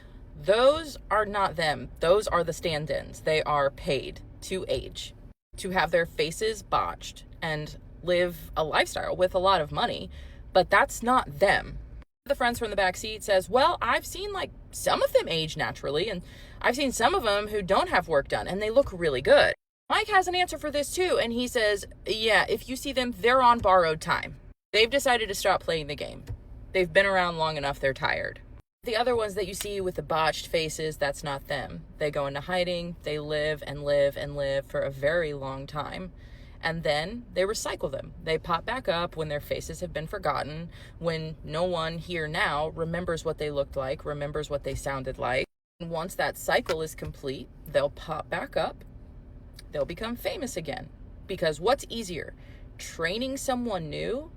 those are not them. Those are the stand-ins. They are paid to age, to have their faces botched and live a lifestyle with a lot of money, but that's not them. The friends from the back seat says, well, I've seen some of them age naturally, and I've seen some of them who don't have work done, and they look really good. Mike has an answer for this too, and he says, yeah, if you see them, they're on borrowed time. They've decided to stop playing the game. They've been around long enough, they're tired. The other ones that you see with the botched faces, that's not them. They go into hiding, they live and live and live for a very long time. And then they recycle them. They pop back up when their faces have been forgotten, when no one here now remembers what they looked like, remembers what they sounded like. And once that cycle is complete, they'll pop back up. They'll become famous again. Because what's easier, training someone new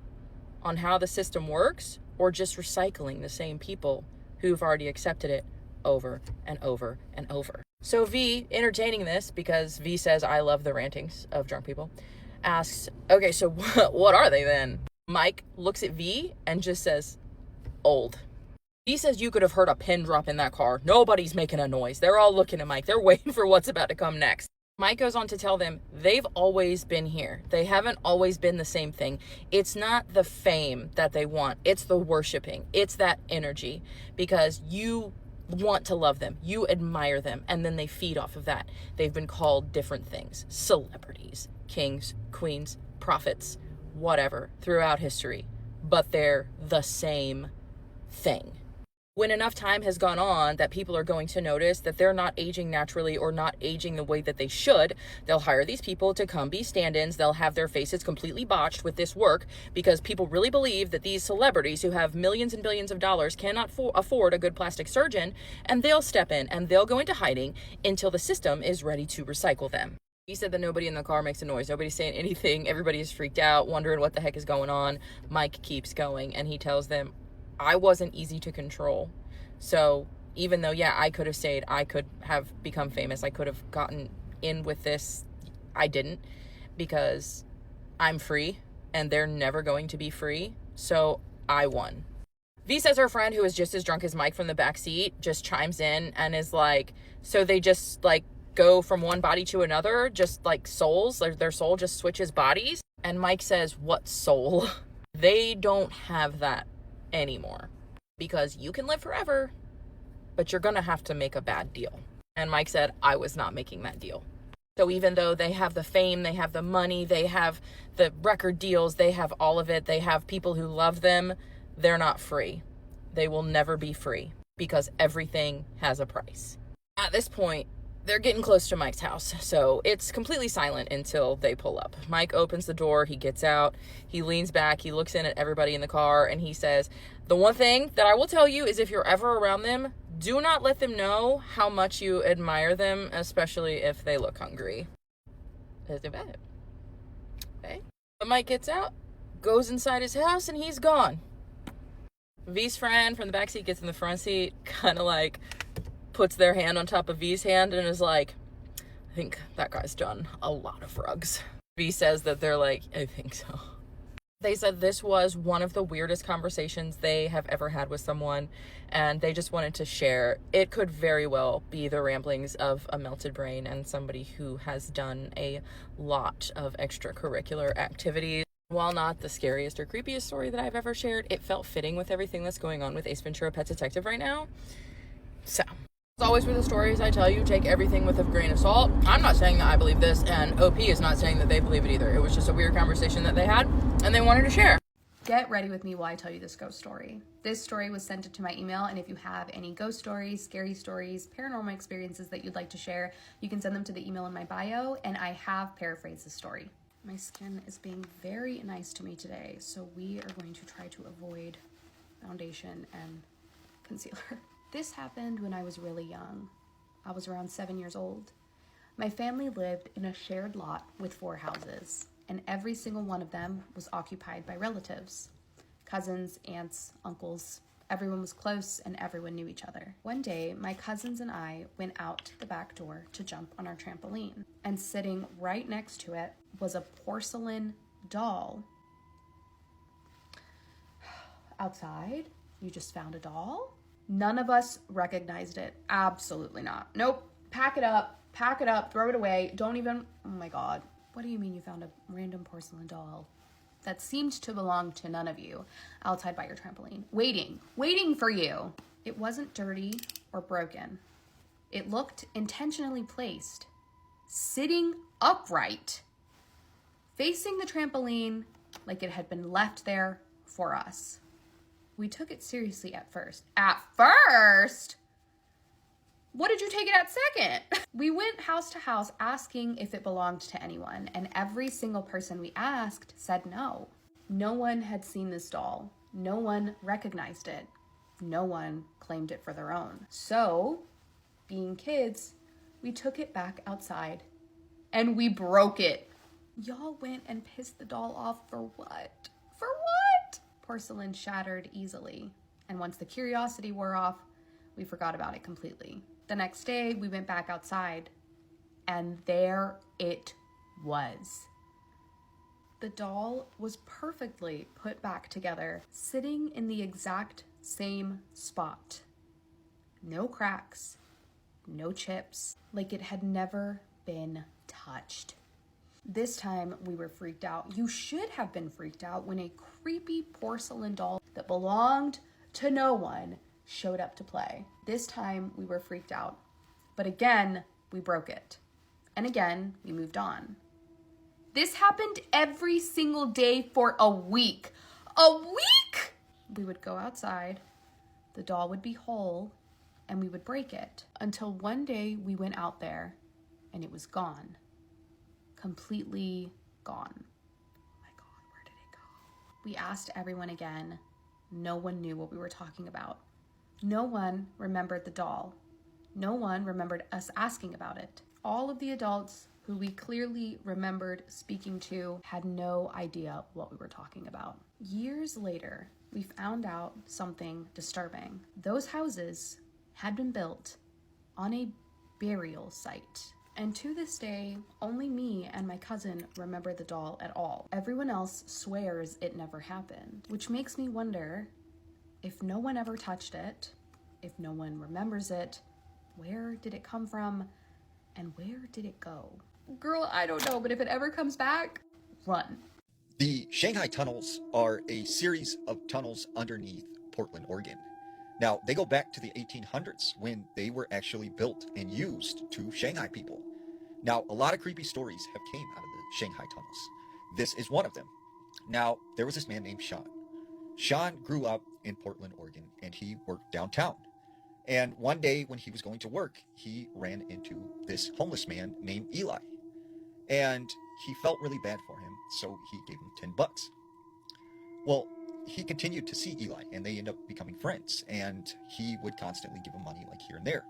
on how the system works, or just recycling the same people who've already accepted it over and over and over? So V, entertaining this, because V says, I love the rantings of drunk people, asks, okay, so what are they then? Mike looks at V and just says, old. V says you could have heard a pin drop in that car. Nobody's making a noise. They're all looking at Mike. They're waiting for what's about to come next. Mike goes on to tell them they've always been here. They haven't always been the same thing. It's not the fame that they want. It's the worshiping. It's that energy, because you want to love them. You admire them. And then they feed off of that. They've been called different things. Celebrities, kings, queens, prophets, whatever, throughout history. But they're the same thing. When enough time has gone on that people are going to notice that they're not aging naturally or not aging the way that they should, they'll hire these people to come be stand-ins. They'll have their faces completely botched with this work because people really believe that these celebrities who have millions and billions of dollars cannot afford a good plastic surgeon, and they'll step in and they'll go into hiding until the system is ready to recycle them. He said that nobody in the car makes a noise. Nobody's saying anything. Everybody is freaked out, wondering what the heck is going on. Mike keeps going, and he tells them, I wasn't easy to control. So even though, yeah, I could have stayed, I could have become famous, I could have gotten in with this, I didn't, because I'm free and they're never going to be free. So I won. V says her friend, who is just as drunk as Mike from the back seat, just chimes in and is like, so they just like go from one body to another, just like souls, their soul just switches bodies. And Mike says, what soul? They don't have that anymore, because you can live forever, but you're gonna have to make a bad deal. And Mike said, I was not making that deal. So even though they have the fame, they have the money, they have the record deals, they have all of it, they have people who love them, they're not free. They will never be free because everything has a price. At this point, they're getting close to Mike's house, so it's completely silent until they pull up. Mike opens the door, he gets out, he leans back, he looks in at everybody in the car, and he says, the one thing that I will tell you is if you're ever around them, do not let them know how much you admire them, especially if they look hungry. That's bad. Okay. But Mike gets out, goes inside his house, and he's gone. V's friend from the backseat gets in the front seat, kind of like puts their hand on top of V's hand and is like, I think that guy's done a lot of drugs. V says that they're like, I think so. They said this was one of the weirdest conversations they have ever had with someone, and they just wanted to share. It could very well be the ramblings of a melted brain and somebody who has done a lot of extracurricular activities. While not the scariest or creepiest story that I've ever shared, it felt fitting with everything that's going on with Ace Ventura: Pet Detective right now. So, as always with the stories I tell you, take everything with a grain of salt. I'm not saying that I believe this, and OP is not saying that they believe it either. It was just a weird conversation that they had, and they wanted to share. Get ready with me while I tell you this ghost story. This story was sent to my email, and if you have any ghost stories, scary stories, paranormal experiences that you'd like to share, you can send them to the email in my bio, and I have paraphrased the story. My skin is being very nice to me today, so we are going to try to avoid foundation and concealer. This happened when I was really young. I was around 7 years old. My family lived in a shared lot with 4 houses, and every single one of them was occupied by relatives. Cousins, aunts, uncles. Everyone was close and everyone knew each other. One day, my cousins and I went out the back door to jump on our trampoline, and sitting right next to it was a porcelain doll. Outside, you just found a doll? None of us recognized it. Absolutely not. Nope. Pack it up, throw it away. Don't even, oh my God. What do you mean you found a random porcelain doll that seemed to belong to none of you outside by your trampoline? Waiting for you. It wasn't dirty or broken. It looked intentionally placed, sitting upright, facing the trampoline like it had been left there for us. We took it seriously at first. At first? What did you take it at second? We went house to house asking if it belonged to anyone, and every single person we asked said no. No one had seen this doll. No one recognized it. No one claimed it for their own. So, being kids, we took it back outside and we broke it. Y'all went and pissed the doll off for what? For what? Porcelain shattered easily, and once the curiosity wore off, we forgot about it completely. The next day, we went back outside, and there it was. The doll was perfectly put back together, sitting in the exact same spot. No cracks, no chips, like it had never been touched. This time we were freaked out. You should have been freaked out when a creepy porcelain doll that belonged to no one showed up to play. This time we were freaked out. But again, we broke it. And again, we moved on. This happened every single day for a week. A week! We would go outside, the doll would be whole, and we would break it. Until one day we went out there and it was gone. Completely gone. Oh my God, where did it go? We asked everyone again. No one knew what we were talking about. No one remembered the doll. No one remembered us asking about it. All of the adults who we clearly remembered speaking to had no idea what we were talking about. Years later, we found out something disturbing. Those houses had been built on a burial site. And to this day, only me and my cousin remember the doll at all. Everyone else swears it never happened, which makes me wonder if no one ever touched it, if no one remembers it, where did it come from, and where did it go? Girl, I don't know, but if it ever comes back, run. The Shanghai tunnels are a series of tunnels underneath Portland, Oregon. Now, they go back to the 1800s when they were actually built and used to Shanghai people. Now, a lot of creepy stories have came out of the Shanghai tunnels. This is one of them. Now, there was this man named Sean. Sean grew up in Portland, Oregon, and he worked downtown. And one day when he was going to work, he ran into this homeless man named Eli. And he felt really bad for him, so he gave him $10. Well, he continued to see Eli, and they ended up becoming friends, and he would constantly give him money like here and there.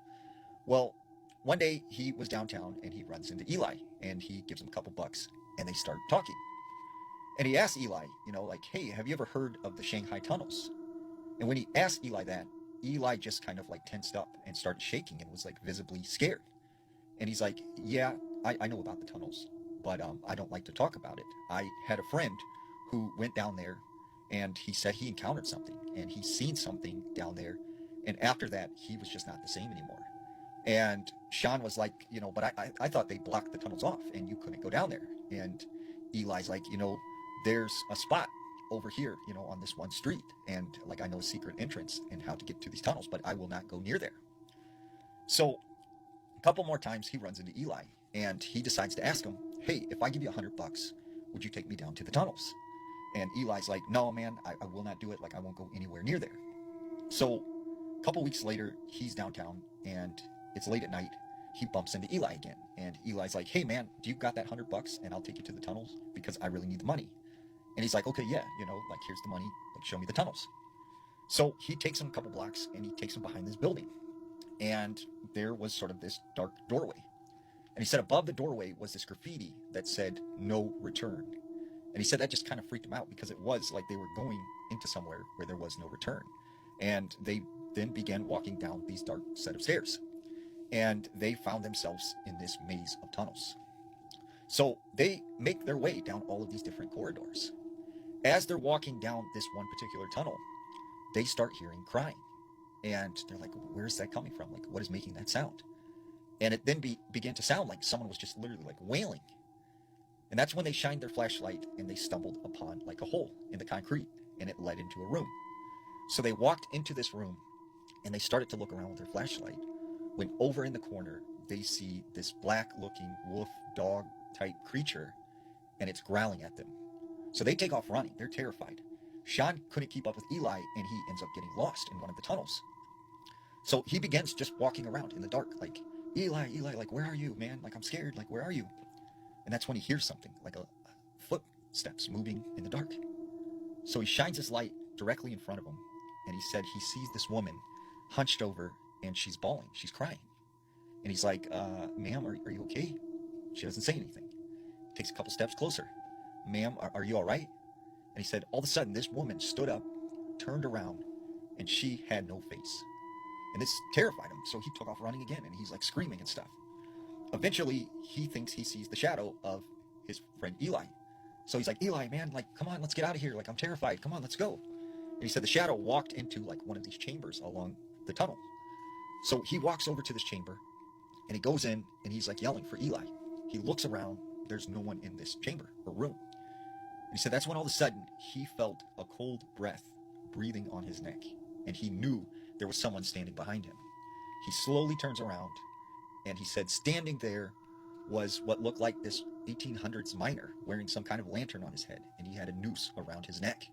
Well, one day he was downtown, and he runs into Eli, and he gives him a couple bucks, and they start talking. And he asked Eli, like, hey, have you ever heard of the Shanghai tunnels? And when he asked Eli that, Eli just kind of like tensed up and started shaking and was like visibly scared. And he's like, yeah, I know about the tunnels, but I don't like to talk about it. I had a friend who went down there, and he said he encountered something, and he's seen something down there. And after that, he was just not the same anymore. And Sean was like, but I thought they blocked the tunnels off and you couldn't go down there. And Eli's like, there's a spot over here, on this one street. And like, I know a secret entrance and how to get to these tunnels, but I will not go near there. So a couple more times he runs into Eli, and he decides to ask him, hey, if I give you $100, would you take me down to the tunnels? And Eli's like, no, man, I will not do it. Like, I won't go anywhere near there. So a couple weeks later, he's downtown, and it's late at night. He bumps into Eli again, and Eli's like, hey, man, do you got that $100 and I'll take you to the tunnels because I really need the money? And he's like, okay, yeah, like, here's the money, like, show me the tunnels. So he takes him a couple blocks, and he takes him behind this building. And there was sort of this dark doorway. And he said above the doorway was this graffiti that said, no return. And he said that just kind of freaked him out because it was like they were going into somewhere where there was no return. And they then began walking down these dark set of stairs. And they found themselves in this maze of tunnels. So they make their way down all of these different corridors. As they're walking down this one particular tunnel, they start hearing crying. And they're like, where's that coming from? Like, what is making that sound? And it then began to sound like someone was just literally like wailing. And that's when they shined their flashlight and they stumbled upon like a hole in the concrete, and it led into a room. So they walked into this room and they started to look around with their flashlight, when over in the corner, they see this black looking wolf dog type creature, and it's growling at them. So they take off running. They're terrified. Sean couldn't keep up with Eli, and he ends up getting lost in one of the tunnels. So he begins just walking around in the dark, like, Eli, like, where are you, man? Like, I'm scared. Like, where are you? And that's when he hears something, like a footsteps moving in the dark. So he shines his light directly in front of him, and he said he sees this woman hunched over, and she's bawling. She's crying. And he's like, ma'am, are you okay? She doesn't say anything. Takes a couple steps closer. Ma'am, are you all right? And he said, all of a sudden, this woman stood up, turned around, and she had no face. And this terrified him, so he took off running again, and he's like screaming and stuff. Eventually, he thinks he sees the shadow of his friend Eli. So he's like, Eli, man, like, come on, let's get out of here. Like, I'm terrified. Come on, let's go. And he said the shadow walked into like one of these chambers along the tunnel. So he walks over to this chamber, and he goes in, and he's like yelling for Eli. He looks around. There's no one in this chamber or room. And he said that's when all of a sudden he felt a cold breath breathing on his neck. And he knew there there was someone standing behind him. He slowly turns around, and he said standing there was what looked like this 1800s miner wearing some kind of lantern on his head, and he had a noose around his neck.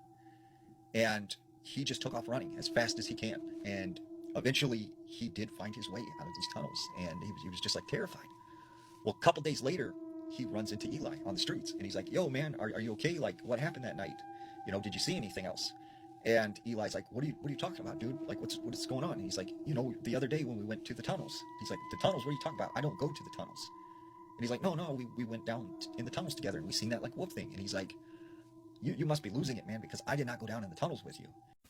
And he just took off running as fast as he can. And eventually he did find his way out of these tunnels, and he was just like terrified. Well, a couple days later, he runs into Eli on the streets, and he's like, yo, man, are you okay? Like, what happened that night? You know, did you see anything else? And Eli's like, what are you talking about, dude? Like, what's going on? And he's like, you know, the other day when we went to the tunnels. He's like, the tunnels? What are you talking about? I don't go to the tunnels. And he's like, no, we went down in the tunnels together, and we seen that like wolf thing. And he's like, you must be losing it, man, because I did not go down in the tunnels with you.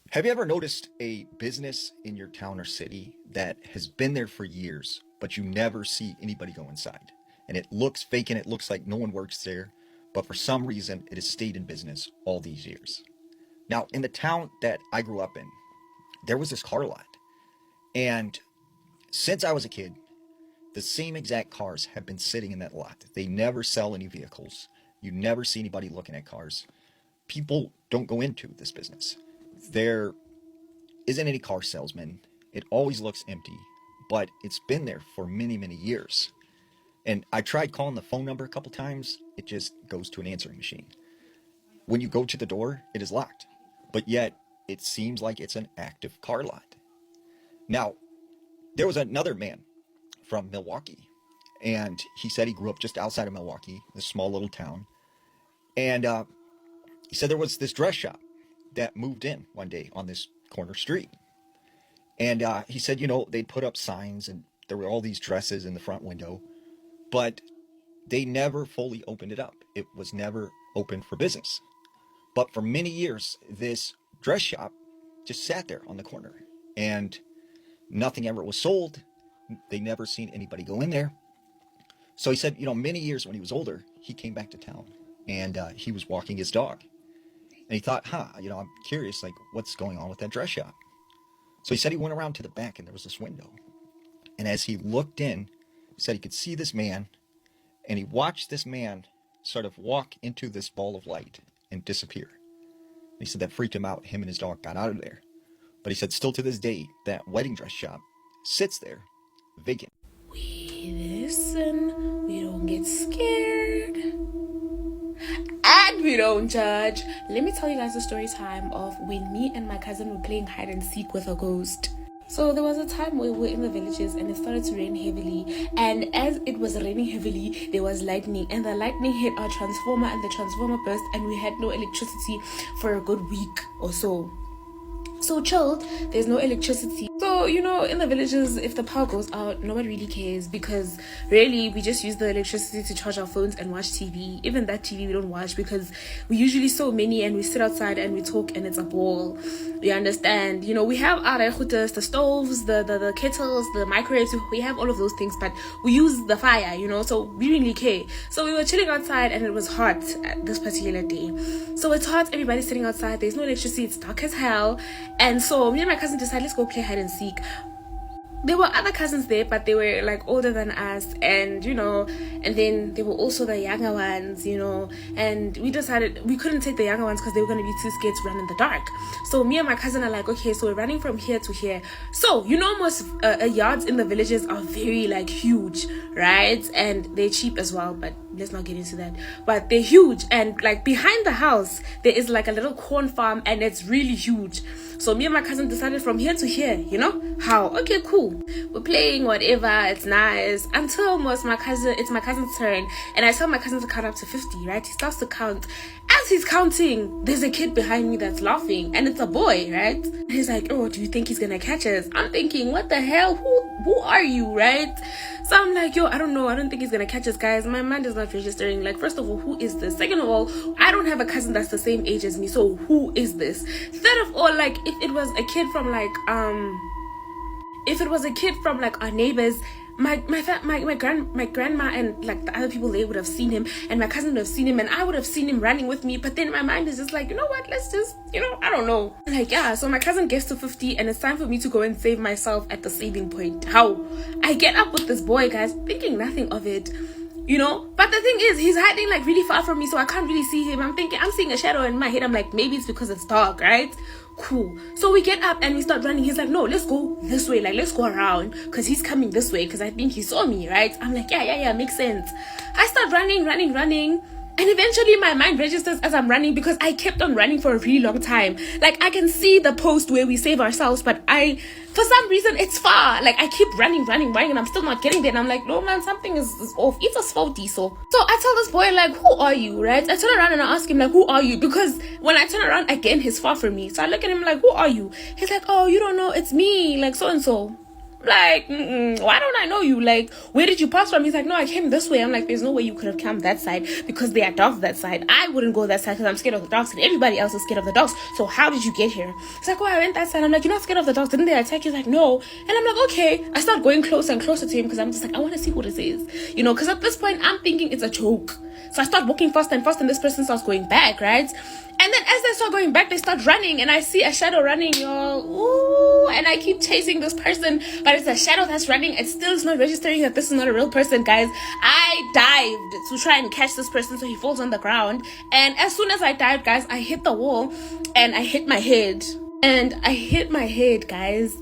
Have you ever noticed a business in your town or city that has been there for years, but you never see anybody go inside? And it looks fake and it looks like no one works there, but for some reason it has stayed in business all these years. Now, in the town that I grew up in, there was this car lot. And since I was a kid, the same exact cars have been sitting in that lot. They never sell any vehicles. You never see anybody looking at cars. People don't go into this business. There isn't any car salesman. It always looks empty, but it's been there for many, many years. And I tried calling the phone number a couple times. It just goes to an answering machine. When you go to the door, it is locked, but yet it seems like it's an active car lot. Now, there was another man from Milwaukee, and he said he grew up just outside of Milwaukee, this small little town. And he said there was this dress shop that moved in one day on this corner street. And he said, you know, they'd put up signs and there were all these dresses in the front window, but they never fully opened it up. It was never open for business. But for many years, this dress shop just sat there on the corner and nothing ever was sold. They never seen anybody go in there. So he said, you know, many years when he was older, he came back to town and he was walking his dog. And he thought, you know, I'm curious, like, what's going on with that dress shop? So he said he went around to the back and there was this window. And as he looked in, he said he could see this man, and he watched this man sort of walk into this ball of light and disappear. And he said that freaked him out. Him and his dog got out of there. But he said still to this day, that wedding dress shop sits there vacant. We listen, we don't get scared, and we don't judge. Let me tell you guys the story time of when me and my cousin were playing hide and seek with a ghost. So there was a time where we were in the villages and it started to rain heavily, and as it was raining heavily there was lightning, and the lightning hit our transformer and the transformer burst, and we had no electricity for a good week or so. So chilled, there's no electricity. So, you know, in the villages, if the power goes out, nobody really cares, because really we just use the electricity to charge our phones and watch TV. Even that TV we don't watch because we usually so many and we sit outside and we talk and it's a ball. You understand? You know, we have our the stoves, the kettles, the microwaves, we have all of those things, but we use the fire, you know, so we really care. So we were chilling outside and it was hot this particular day. So it's hot, everybody's sitting outside, there's no electricity, it's dark as hell. And so me and my cousin decided, let's go play hide and seek. There were other cousins there, but they were like older than us, and you know, and then there were also the younger ones, you know, and we decided we couldn't take the younger ones because they were going to be too scared to run in the dark. So me and my cousin are like, okay, so we're running from here to here. So you know, most yards in the villages are very like huge, right? And they're cheap as well, but let's not get into that. But they're huge, and like behind the house there is like a little corn farm, and it's really huge. So me and my cousin decided from here to here, you know how? Okay, cool. We're playing whatever, it's nice, until it's my cousin's turn, and I tell my cousin to count up to 50, right? He starts to count. As he's counting, there's a kid behind me that's laughing, and it's a boy, right? And he's like, oh, do you think he's gonna catch us? I'm thinking, what the hell? Who are you, right? So I'm like, yo, I don't know. I don't think he's gonna catch us, guys. My mind is not registering. Like, first of all, who is this? Second of all, I don't have a cousin that's the same age as me, so who is this? Third of all, like, if it was a kid from like our neighbors, my grandma and like the other people, they would have seen him, and my cousin would have seen him, and I would have seen him running with me. But then my mind is just like, you know what, let's just, you know, I don't know. Like, yeah, so my cousin gets to 50 and it's time for me to go and save myself at the saving point. How? I get up with this boy, guys, thinking nothing of it, you know. But the thing is, he's hiding like really far from me, so I can't really see him. I'm seeing a shadow in my head. I'm like, maybe it's because it's dark, right? cool. So we get up and we start running. He's like, no, let's go this way. Like, let's go around because he's coming this way because I think he saw me, right? I'm like, yeah, makes sense. I start running. And eventually my mind registers as I'm running because I kept on running for a really long time. Like, I can see the post where we save ourselves, but for some reason, it's far. Like, I keep running, and I'm still not getting there. And I'm like, no, man, something is off. It's a faulty. So I tell this boy, like, who are you, right? I turn around and I ask him, like, who are you? Because when I turn around, again, he's far from me. So I look at him like, who are you? He's like, oh, you don't know. It's me, like, so-and-so. Like, why don't I know you? Like, where did you pass from? He's like, no, I came this way. I'm like, there's no way you could have come that side because there are dogs that side. I wouldn't go that side because I'm scared of the dogs and everybody else is scared of the dogs. So how did you get here? He's like, oh, I went that side. I'm like, you're not scared of the dogs? Didn't they attack you? He's like, no. And I'm like, okay. I start going closer and closer to him because I'm just like, I want to see what it is. You know, because at this point, I'm thinking it's a joke. So I start walking fast and this person starts going back, right? And then as they start going back, they start running and I see a shadow running, y'all. Ooh, and I keep chasing this person, but it's a shadow that's running. It still is not registering that this is not a real person, guys. I dived to try and catch this person so he falls on the ground. And as soon as I dived, guys, I hit the wall and I hit my head. Guys.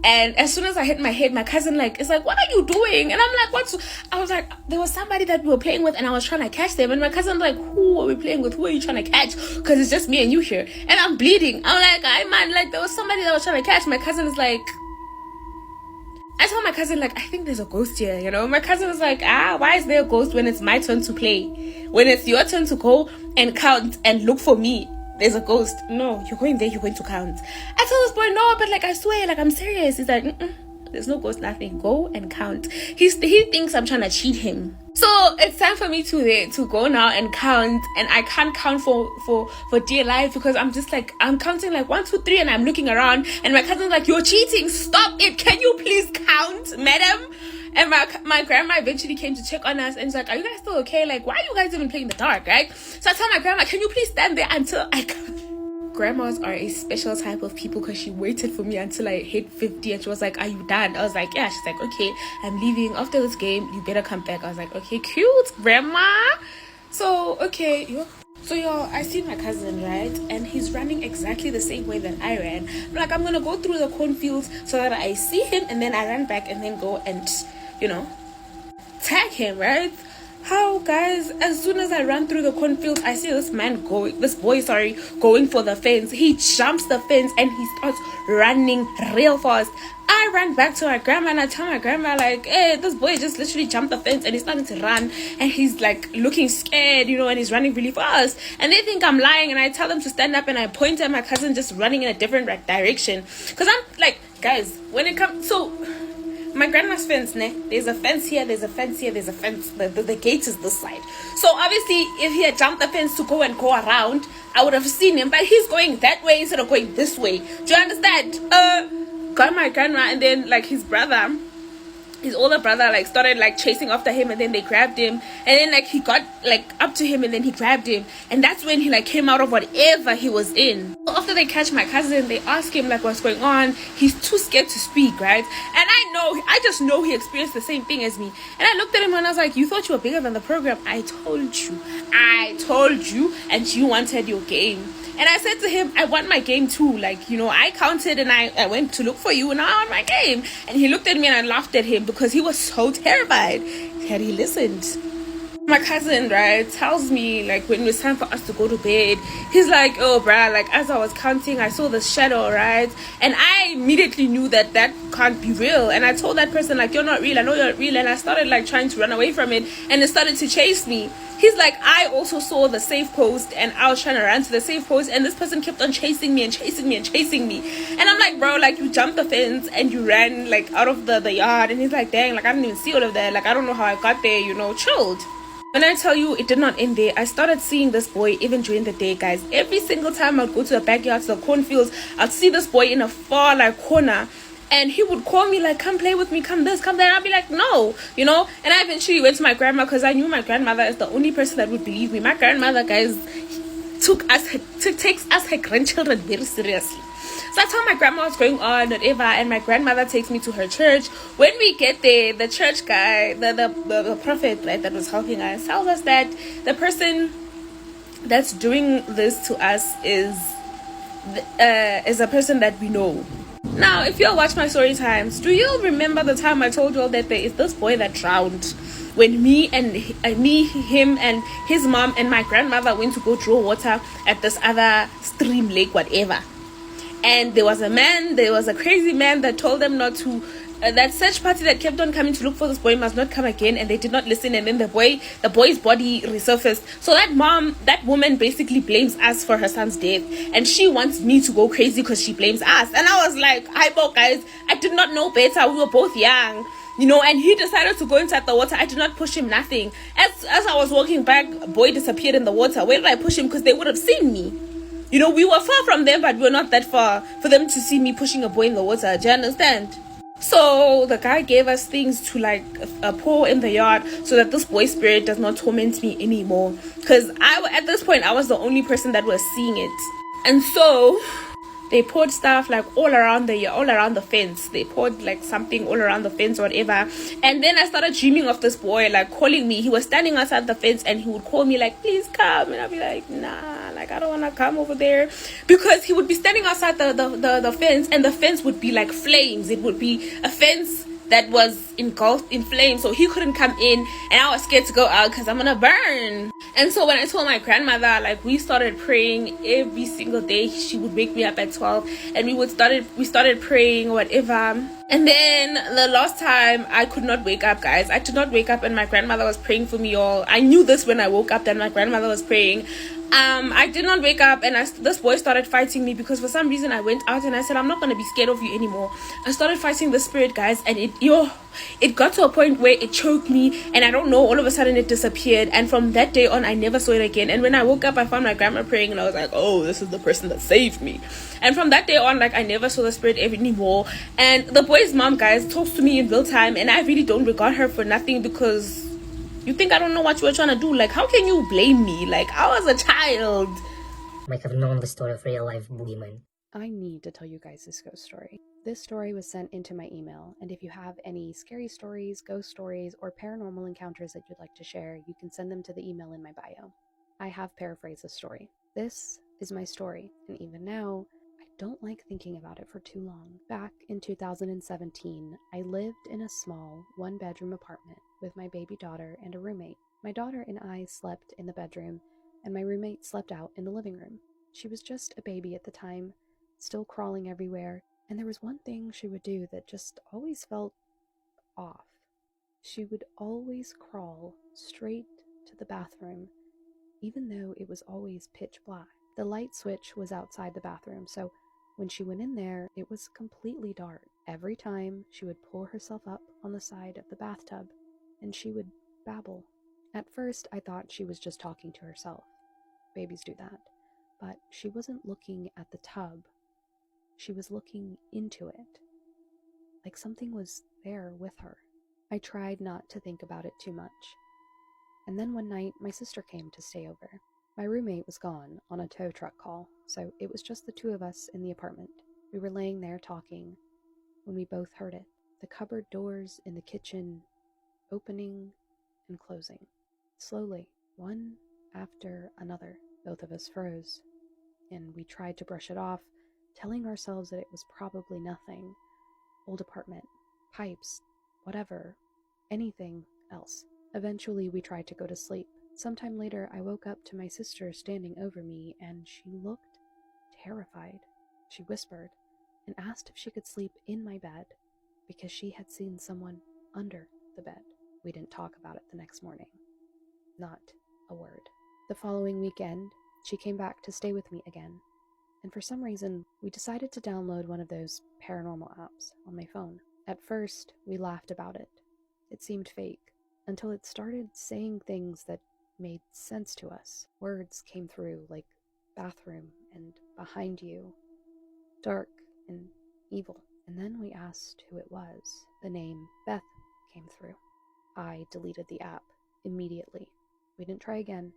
And as soon as I hit my head, my cousin is like, what are you doing? And I'm like, I was like, there was somebody that we were playing with and I was trying to catch them. And my cousin's like, who are we playing with? Who are you trying to catch? Because it's just me and you here. And I'm bleeding. I'm like, man, there was somebody that was trying to catch. My cousin is like, I told my cousin, I think there's a ghost here, you know? My cousin was like, why is there a ghost when it's my turn to play? When it's your turn to go and count and look for me, there's a ghost. No, you're going there, you're going to count. I told this boy, no, but I swear, I'm serious. He's like, there's no ghost, nothing. Go and count. He thinks I'm trying to cheat him. So it's time for me to go now and count. And I can't count for dear life because I'm just I'm counting 1, 2, 3 and I'm looking around. And my cousin's like, you're cheating. Stop it. Can you please count, madam? And my grandma eventually came to check on us and she's like, are you guys still okay? Why are you guys even playing in the dark, right? So I tell my grandma, can you please stand there until I come? Grandmas are a special type of people because she waited for me until I hit 50 and she was like, are you done? I was like, yeah. She's like, okay, I'm leaving. After this game, you better come back. I was like, okay, cute, grandma. So, okay, So y'all, I see my cousin, right? And he's running exactly the same way that I ran. I'm gonna go through the cornfields so that I see him and then I run back and then go and, tag him, right? How, guys, as soon as I run through the cornfields, I see this boy going for the fence. He jumps the fence and he starts running real fast. I ran back to my grandma and I tell my grandma, hey, this boy just literally jumped the fence and he's starting to run and he's looking scared, and he's running really fast. And they think I'm lying and I tell them to stand up and I point at my cousin just running in a different direction. Because I'm guys, when it comes, so my grandma's fence, there's a fence here, there's a fence here, there's a fence, the gate is this side. So obviously if he had jumped the fence to go around, I would have seen him, but he's going that way instead of going this way. Do you understand? Got my grandma and then his brother, his older brother started chasing after him and then they grabbed him and then he got up to him and then he grabbed him and that's when he came out of whatever he was in. So after they catch my cousin, they ask him what's going on. He's too scared to speak, right? And I just know he experienced the same thing as me. And I looked at him and I was like, you thought you were bigger than the program. I told you and you wanted your game. And I said to him, I want my game too. I counted and I went to look for you and now I want my game. And he looked at me and I laughed at him because he was so terrified. Had he listened? My cousin, right, tells me when it was time for us to go to bed, he's like, oh bruh, as I was counting, I saw the shadow, right? And I immediately knew that can't be real. And I told that person, you're not real, I know you're not real. And I started trying to run away from it and it started to chase me. He's like, I also saw the safe post and I was trying to run to the safe post and this person kept on chasing me and chasing me and chasing me. And I'm like, bro, you jumped the fence and you ran out of the yard. And he's like, dang, I didn't even see all of that. I don't know how I got there, chilled. When I tell you it did not end there, I started seeing this boy even during the day, guys. Every single time I'd go to the backyard, to the cornfields, I'd see this boy in a far corner. And he would call me come play with me, come this, come that. And I'd be like, no, And I eventually went to my grandma because I knew my grandmother is the only person that would believe me. My grandmother, guys, takes us her grandchildren very seriously. So I told my grandma what's going on, whatever, and my grandmother takes me to her church. When we get there, the church guy, the prophet, right, that was helping us, tells us that the person that's doing this to us is is a person that we know. Now, if you watch my story times, do you remember the time I told you all that there is this boy that drowned when him and his mom and my grandmother went to go draw water at this other stream, lake, whatever? And there was a crazy man that told them not to, that search party that kept on coming to look for this boy must not come again, and they did not listen, and then the boy's body resurfaced. So that woman basically blames us for her son's death, and she wants me to go crazy because she blames us. And I was like, hi, guys, I did not know better. We were both young, and he decided to go inside the water. I did not push him, nothing. As I was walking back, boy disappeared in the water. Where did I push him? Because they would have seen me. We were far from them, but we were not that far for them to see me pushing a boy in the water. Do you understand? So the guy gave us things to pour in the yard so that this boy spirit does not torment me anymore. Because at this point, I was the only person that was seeing it. And so they poured stuff all around the fence. They poured something all around the fence or whatever. And then I started dreaming of this boy calling me. He was standing outside the fence and he would call me please come. And I'd be like, nah, I don't want to come over there. Because he would be standing outside the fence, and the fence would be like flames. It would be a fence that was engulfed in flames, so he couldn't come in, and I was scared to go out because I'm gonna burn. And so when I told my grandmother, we started praying every single day. She would wake me up at 12, and we started praying, whatever. And then the last time I could not wake up, guys. I did not wake up, and my grandmother was praying for me all. I knew this when I woke up that my grandmother was praying. I did not wake up, and this boy started fighting me because for some reason I went out and I said, I'm not going to be scared of you anymore. I started fighting the spirit, guys, and it got to a point where it choked me, and I don't know, all of a sudden it disappeared. And from that day on, I never saw it again. And when I woke up, I found my grandma praying, and I was like, oh, this is the person that saved me. And from that day on, I never saw the spirit anymore. And the boy's mom, guys, talks to me in real time, and I really don't regard her for nothing because you think I don't know what you were trying to do? How can you blame me? I was a child. Might have known the story of real life boogeyman. I need to tell you guys this ghost story. This story was sent into my email, and if you have any scary stories, ghost stories, or paranormal encounters that you'd like to share, you can send them to the email in my bio. I have paraphrased the story. This is my story, and even now, I don't like thinking about it for too long. Back in 2017, I lived in a small, one-bedroom apartment with my baby daughter and a roommate. My daughter and I slept in the bedroom, and my roommate slept out in the living room. She was just a baby at the time, still crawling everywhere, and there was one thing she would do that just always felt off. She would always crawl straight to the bathroom, even though it was always pitch black. The light switch was outside the bathroom, so when she went in there, it was completely dark. Every time, she would pull herself up on the side of the bathtub, and she would babble. At first, I thought she was just talking to herself. Babies do that. But she wasn't looking at the tub. She was looking into it. Like something was there with her. I tried not to think about it too much. And then one night, my sister came to stay over. My roommate was gone on a tow truck call, so it was just the two of us in the apartment. We were laying there talking when we both heard it. The cupboard doors in the kitchen opening and closing. Slowly, one after another. Both of us froze, and we tried to brush it off, telling ourselves that it was probably nothing. Old apartment, pipes, whatever, anything else. Eventually, we tried to go to sleep. Sometime later, I woke up to my sister standing over me, and she looked terrified. She whispered and asked if she could sleep in my bed because she had seen someone under the bed. We didn't talk about it the next morning. Not a word. The following weekend, she came back to stay with me again, and for some reason, we decided to download one of those paranormal apps on my phone. At first, we laughed about it. It seemed fake, until it started saying things that made sense to us. Words came through like bathroom and behind you, dark and evil. And then we asked who it was. The name Beth came through. I deleted the app immediately. We didn't try again.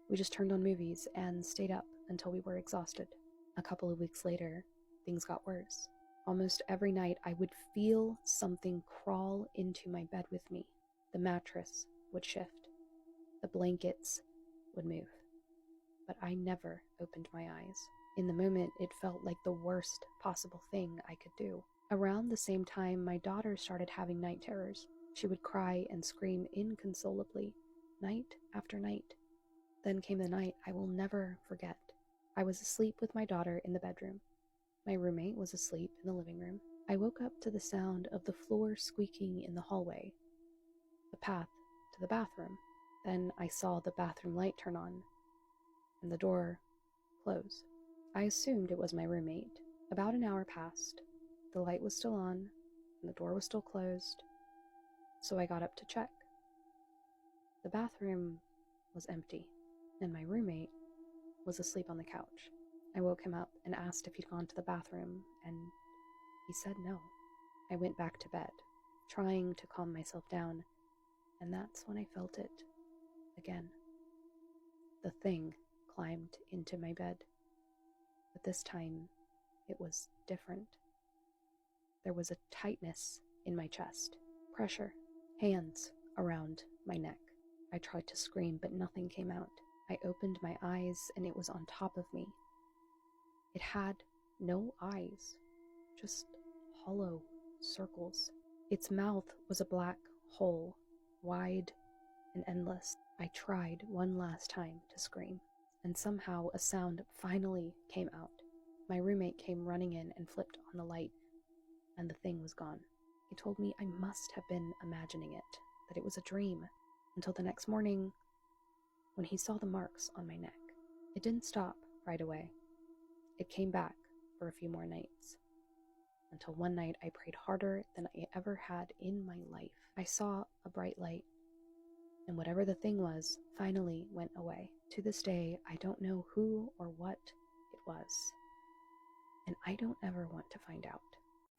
We just turned on movies and stayed up until we were exhausted. A couple of weeks later, things got worse. Almost every night, I would feel something crawl into my bed with me. The mattress would shift. The blankets would move. But I never opened my eyes. In the moment, it felt like the worst possible thing I could do. Around the same time, my daughter started having night terrors. She would cry and scream inconsolably, night after night. Then came the night I will never forget. I was asleep with my daughter in the bedroom. My roommate was asleep in the living room. I woke up to the sound of the floor squeaking in the hallway, the path to the bathroom. Then I saw the bathroom light turn on, and the door close. I assumed it was my roommate. About an hour passed. The light was still on, and the door was still closed, so I got up to check. The bathroom was empty, and my roommate was asleep on the couch. I woke him up and asked if he'd gone to the bathroom, and he said no. I went back to bed, trying to calm myself down, and that's when I felt it again. The thing climbed into my bed, but this time it was different. There was a tightness in my chest, pressure, hands around my neck. I tried to scream, but nothing came out. I opened my eyes, and it was on top of me. It had no eyes, just hollow circles. Its mouth was a black hole, wide and endless. I tried one last time to scream, and somehow a sound finally came out. My roommate came running in and flipped on the light, and the thing was gone. He told me I must have been imagining it, that it was a dream, until the next morning when he saw the marks on my neck. It didn't stop right away. It came back for a few more nights, until one night I prayed harder than I ever had in my life. I saw a bright light, and whatever the thing was finally went away. To this day, I don't know who or what it was, and I don't ever want to find out.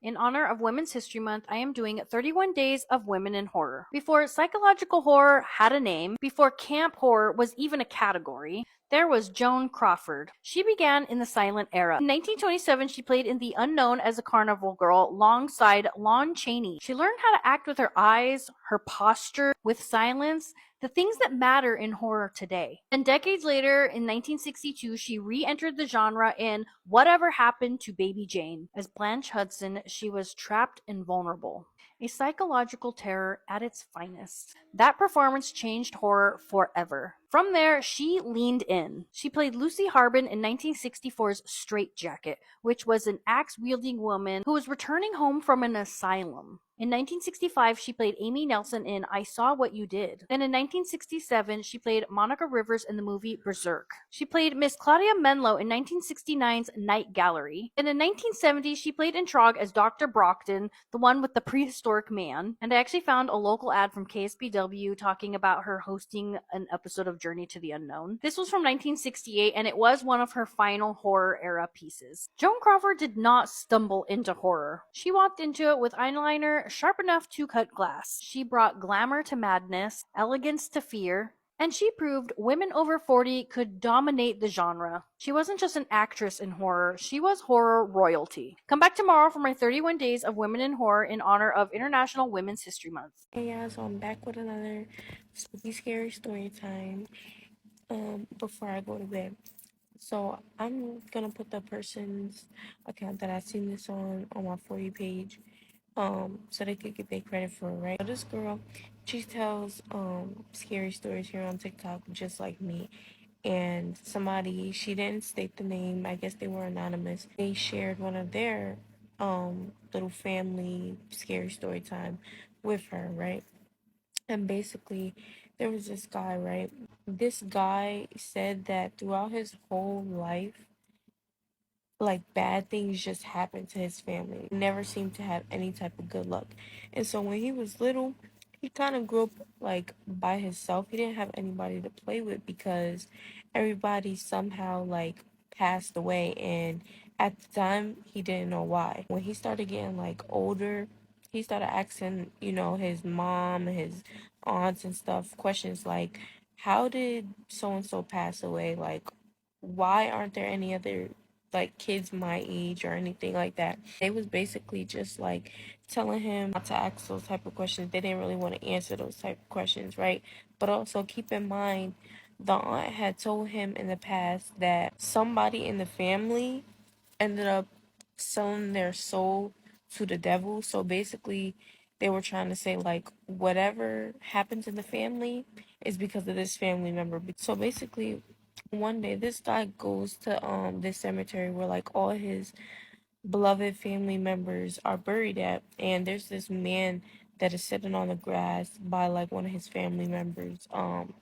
In honor of Women's History Month, I am doing 31 Days of Women in Horror. Before psychological horror had a name, before camp horror was even a category, there was Joan Crawford. She began in the silent era. In 1927, she played in The Unknown as a carnival girl alongside Lon Chaney. She learned how to act with her eyes, her posture, with silence, the things that matter in horror today. And decades later, in 1962, she re-entered the genre in Whatever Happened to Baby Jane. As Blanche Hudson, she was trapped and vulnerable. A psychological terror at its finest. That performance changed horror forever. From there, she leaned in. She played Lucy Harbin in 1964's Straight Jacket, which was an axe-wielding woman who was returning home from an asylum. In 1965, she played Amy Nelson in I Saw What You Did. And in 1967, she played Monica Rivers in the movie Berserk. She played Miss Claudia Menlo in 1969's Night Gallery. And in 1970, she played in Trog as Dr. Brockton, the one with the prehistoric man. And I actually found a local ad from KSBW talking about her hosting an episode of Journey to the Unknown. This was from 1968, and it was one of her final horror era pieces. Joan Crawford did not stumble into horror. She walked into it with eyeliner sharp enough to cut glass. She brought glamour to madness, elegance to fear, and she proved women over 40 could dominate the genre. She wasn't just an actress in horror, she was horror royalty. Come back tomorrow for my 31 Days of Women in Horror in honor of International Women's History Month. Hey guys, so I'm back with another spooky scary story time before I go to bed. So I'm gonna put the person's account that I seen this on my For You page, so they could get their credit for it, right? So this girl, she tells scary stories here on TikTok just like me. And somebody, she didn't state the name, I guess they were anonymous. They shared one of their little family scary story time with her, right? And basically, there was this guy, right? This guy said that throughout his whole life, like bad things just happened to his family. He never seemed to have any type of good luck. And so when he was little, he kind of grew up like by himself. He didn't have anybody to play with because everybody somehow like passed away, and at the time he didn't know why. When he started getting like older, he started asking, his mom, his aunts and stuff questions like, how did so and so pass away? Like, why aren't there any other like kids my age or anything like that? They was basically just like telling him not to ask those type of questions. They didn't really want to answer those type of questions, right? But also keep in mind, the aunt had told him in the past that somebody in the family ended up selling their soul to the devil. So basically, they were trying to say, like, whatever happens in the family is because of this family member. So basically, one day this guy goes to this cemetery where like all his beloved family members are buried at, and there's this man that is sitting on the grass by like one of his family members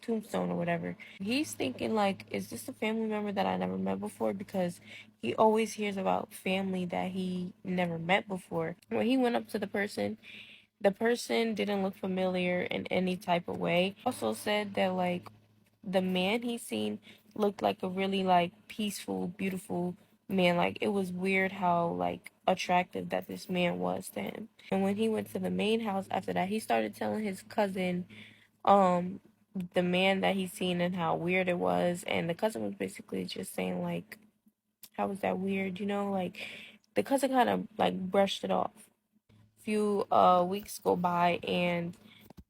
tombstone or whatever. He's thinking like, is this a family member that I never met before? Because he always hears about family that he never met before. When he went up to the person didn't look familiar in any type of way. Also said that like the man he seen looked like a really like peaceful, beautiful man. Like it was weird how like attractive that this man was to him. And when he went to the main house after that, he started telling his cousin um the man that he seen and how weird it was, and the cousin was basically just saying like, how was that weird, you know? Like the cousin kind of like brushed it off. Few weeks go by, and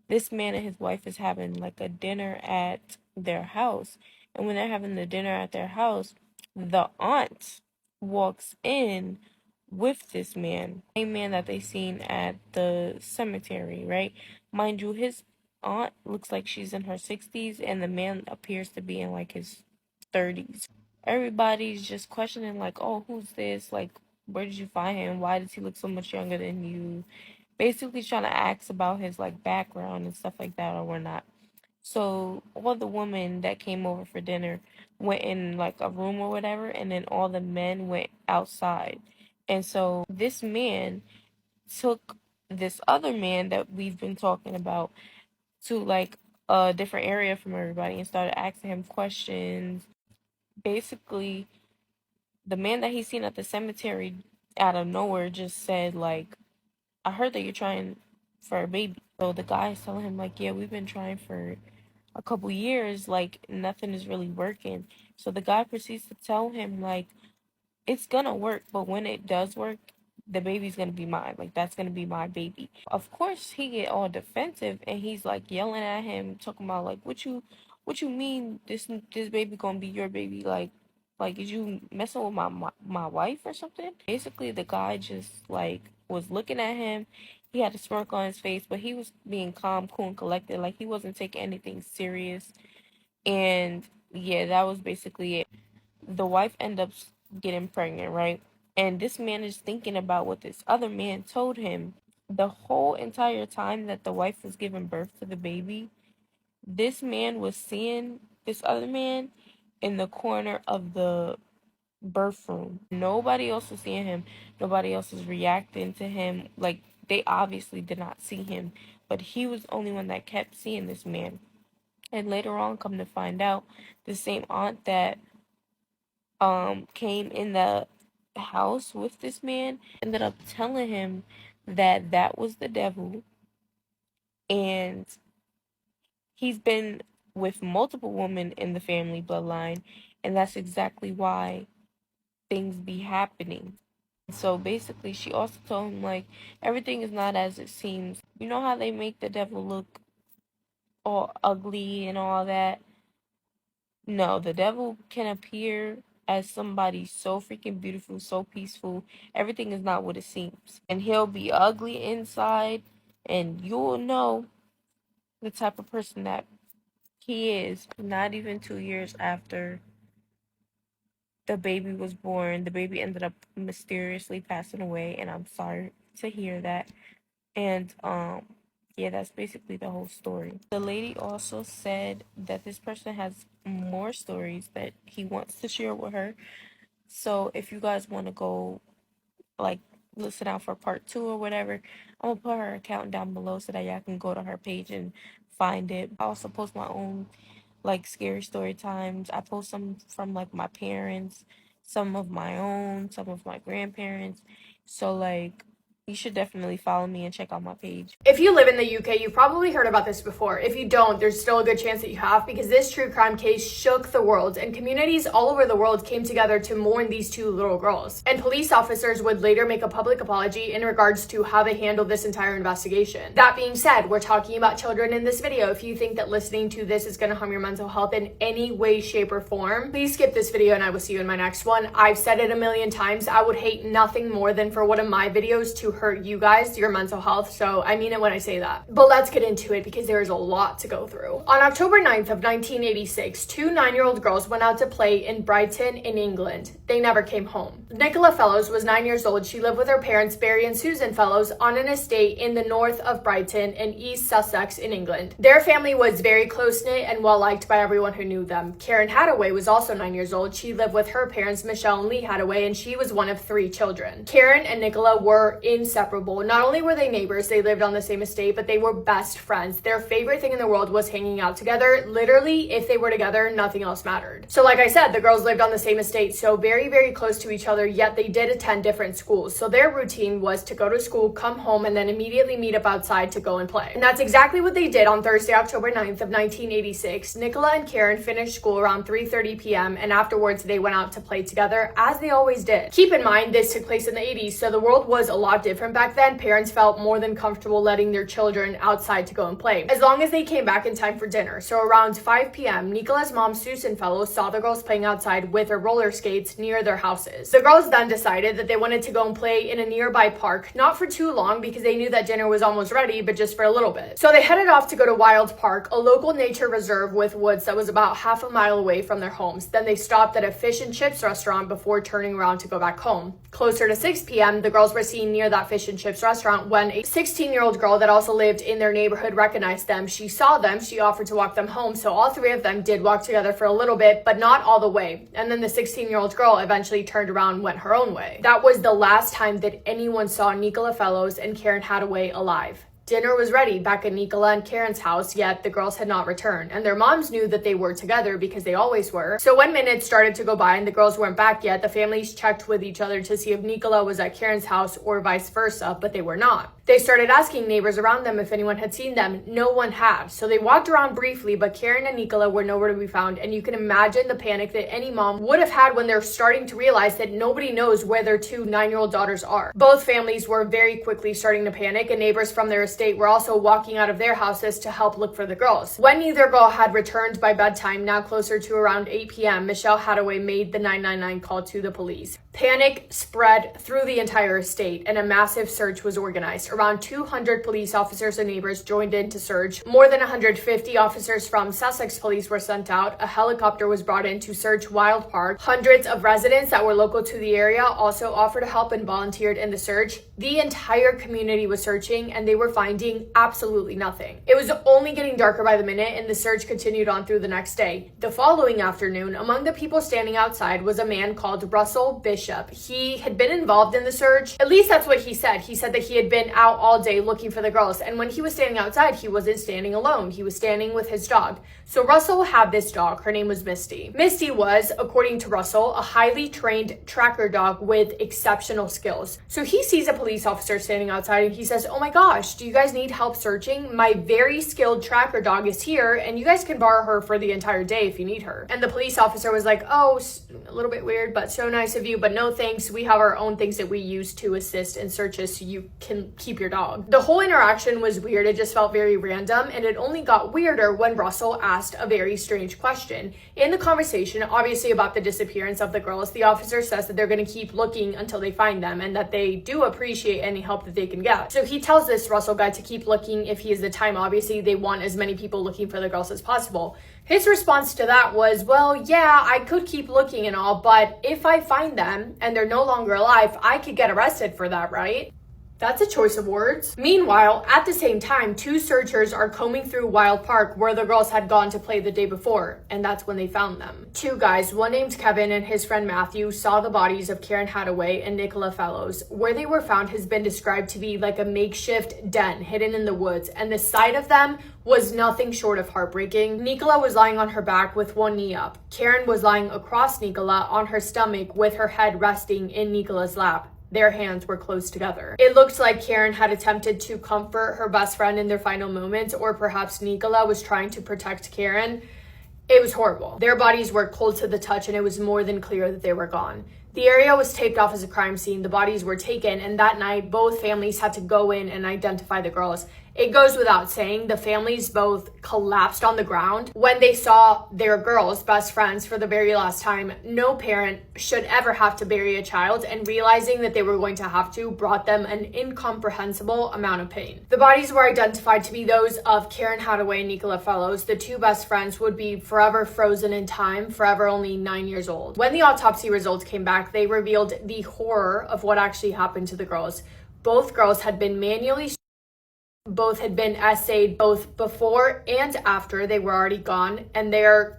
this man and his wife is having like a dinner at their house. And when they're having the dinner at their house, the aunt walks in with this man, same man that they seen at the cemetery, right? Mind you, his aunt looks like she's in her 60s, and the man appears to be in like his 30s. Everybody's just questioning, like, oh, who's this? Like, where did you find him? Why does he look so much younger than you? Basically trying to ask about his like background and stuff like that or whatnot. So all the women that came over for dinner went in like a room or whatever, and then all the men went outside. And so this man took this other man that we've been talking about to like a different area from everybody and started asking him questions. Basically, the man that he seen at the cemetery out of nowhere just said like, I heard that you're trying for a baby. So the guy is telling him like, yeah, we've been trying for a couple years, like nothing is really working. So the guy proceeds to tell him like, it's gonna work, but when it does work, the baby's gonna be mine. Like that's gonna be my baby. Of course, he get all defensive and he's like yelling at him, talking about like, what you mean this baby gonna be your baby? Like is you messing with my wife or something? Basically, the guy just like was looking at him. He had a smirk on his face, but he was being calm, cool, and collected. Like he wasn't taking anything serious. And yeah, that was basically it. The wife ends up getting pregnant, right? And this man is thinking about what this other man told him the whole entire time that the wife was giving birth to the baby. This man was seeing this other man in the corner of the birth room. Nobody else was seeing him. Nobody else was reacting to him. Like they obviously did not see him, but he was the only one that kept seeing this man. And later on, come to find out, the same aunt that came in the house with this man ended up telling him that that was the devil, and he's been with multiple women in the family bloodline, and that's exactly why things be happening. So basically, she also told him like, everything is not as it seems. You know how they make the devil look all ugly and all that? No, the devil can appear as somebody so freaking beautiful, so peaceful. Everything is not what it seems. And he'll be ugly inside, and you'll know the type of person that he is. Not even 2 years after the baby was born, the baby ended up mysteriously passing away, and I'm sorry to hear that. And yeah, that's basically the whole story. The lady also said that this person has more stories that he wants to share with her. So if you guys want to go like listen out for part 2 or whatever, I'm gonna put her account down below so that y'all can go to her page and find it. I also post my own like scary story times. I post some from like my parents, some of my own, some of my grandparents. So like you should definitely follow me and check out my page. If you live in the UK, you've probably heard about this before. If you don't, there's still a good chance that you have, because this true crime case shook the world, and communities all over the world came together to mourn these two little girls. And police officers would later make a public apology in regards to how they handled this entire investigation. That being said, we're talking about children in this video. If you think that listening to this is going to harm your mental health in any way, shape, or form, please skip this video and I will see you in my next one. I've said it a million times. I would hate nothing more than for one of my videos to hurt you guys, your mental health. So I mean it when I say that. But let's get into it because there is a lot to go through. On October 9th of 1986, two 9-year-old girls went out to play in Brighton in England. They never came home. Nicola Fellows was 9 years old. She lived with her parents, Barry and Susan Fellows, on an estate in the north of Brighton in East Sussex in England. Their family was very close-knit and well-liked by everyone who knew them. Karen Hadaway was also 9 years old. She lived with her parents, Michelle and Lee Hadaway, and she was one of 3 children. Karen and Nicola were inseparable. Not only were they neighbors, they lived on the same estate, but they were best friends. Their favorite thing in the world was hanging out together. Literally, if they were together, nothing else mattered. So like I said, the girls lived on the same estate, so very, very close to each other, yet they did attend different schools. So their routine was to go to school, come home, and then immediately meet up outside to go and play. And that's exactly what they did on Thursday, October 9th of 1986. Nicola and Karen finished school around 3:30 p.m. and afterwards they went out to play together as they always did. Keep in mind, this took place in the 80s, so the world was a lot different back then. Parents felt more than comfortable letting their children outside to go and play, as long as they came back in time for dinner. So around 5 p.m., Nicola's mom, Susan Fellows, saw the girls playing outside with her roller skates near their houses. The girls then decided that they wanted to go and play in a nearby park, not for too long because they knew that dinner was almost ready, but just for a little bit. So they headed off to go to Wild Park, a local nature reserve with woods that was about half a mile away from their homes. Then they stopped at a fish and chips restaurant before turning around to go back home. Closer to 6 p.m., the girls were seen near that fish and chips restaurant when a 16-year-old girl that also lived in their neighborhood recognized them. She saw them, she offered to walk them home, so all 3 of them did walk together for a little bit, but not all the way. And then the 16-year-old girl eventually turned around and went her own way. That was the last time that anyone saw Nicola Fellows and Karen Hadaway alive. Dinner was ready back at Nicola and Karen's house, yet the girls had not returned, and their moms knew that they were together because they always were. So when minutes started to go by and the girls weren't back yet, the families checked with each other to see if Nicola was at Karen's house or vice versa, but they were not. They started asking neighbors around them if anyone had seen them. No one had. So they walked around briefly, but Karen and Nicola were nowhere to be found, and you can imagine the panic that any mom would have had when they're starting to realize that nobody knows where their 2 9-year-old daughters are. Both families were very quickly starting to panic, and neighbors from their estate were also walking out of their houses to help look for the girls. When neither girl had returned by bedtime, now closer to around 8 p.m., Michelle Hadaway made the 999 call to the police. Panic spread through the entire estate, and a massive search was organized. Around 200 police officers and neighbors joined in to search. More than 150 officers from Sussex Police were sent out. A helicopter was brought in to search Wild Park. Hundreds of residents that were local to the area also offered help and volunteered in the search. The entire community was searching, and they were finding absolutely nothing. It was only getting darker by the minute, and the search continued on through the next day. The following afternoon, among the people standing outside was a man called Russell Bishop. He had been involved in the search. At least that's what he said. He said that he had been out all day looking for the girls, and when he was standing outside, he wasn't standing alone. He was standing with his dog. So Russell had this dog. Her name was Misty. Misty was, according to Russell, a highly trained tracker dog with exceptional skills. So he sees a police officer standing outside and he says, "Oh my gosh, do you guys need help searching? My very skilled tracker dog is here, and you guys can borrow her for the entire day if you need her." And the police officer was like, "Oh, a little bit weird, but so nice of you, but no thanks. We have our own things that we use to assist in searches, so you can keep your dog." The whole interaction was weird. It just felt very random, and it only got weirder when Russell asked a very strange question. In the conversation, obviously about the disappearance of the girls, the officer says that they're going to keep looking until they find them, and that they do appreciate any help that they can get. So he tells this Russell guy to keep looking if he has the time. Obviously, they want as many people looking for the girls as possible. His response to that was, "Well, yeah, I could keep looking and all, but if I find them and they're no longer alive, I could get arrested for that, right?" That's a choice of words. Meanwhile, at the same time, 2 searchers are combing through Wild Park where the girls had gone to play the day before, and that's when they found them. 2 guys, one named Kevin and his friend Matthew, saw the bodies of Karen Hadaway and Nicola Fellows. Where they were found has been described to be like a makeshift den hidden in the woods, and the sight of them was nothing short of heartbreaking. Nicola was lying on her back with one knee up. Karen was lying across Nicola on her stomach with her head resting in Nicola's lap. their hands were close together. It looked like Karen had attempted to comfort her best friend in their final moments, or perhaps Nicola was trying to protect Karen. It was horrible. Their bodies were cold to the touch, and it was more than clear that they were gone. The area was taped off as a crime scene. The bodies were taken, and that night, both families had to go in and identify the girls. It goes without saying, the families both collapsed on the ground when they saw their girls, best friends, for the very last time. No parent should ever have to bury a child, and realizing that they were going to have to brought them an incomprehensible amount of pain. The bodies were identified to be those of Karen Hadaway and Nicola Fellows. The two best friends would be forever frozen in time, forever only 9 years old. When the autopsy results came back, they revealed the horror of what actually happened to the girls. Both girls had been manually both had been essayed both before and after they were already gone, and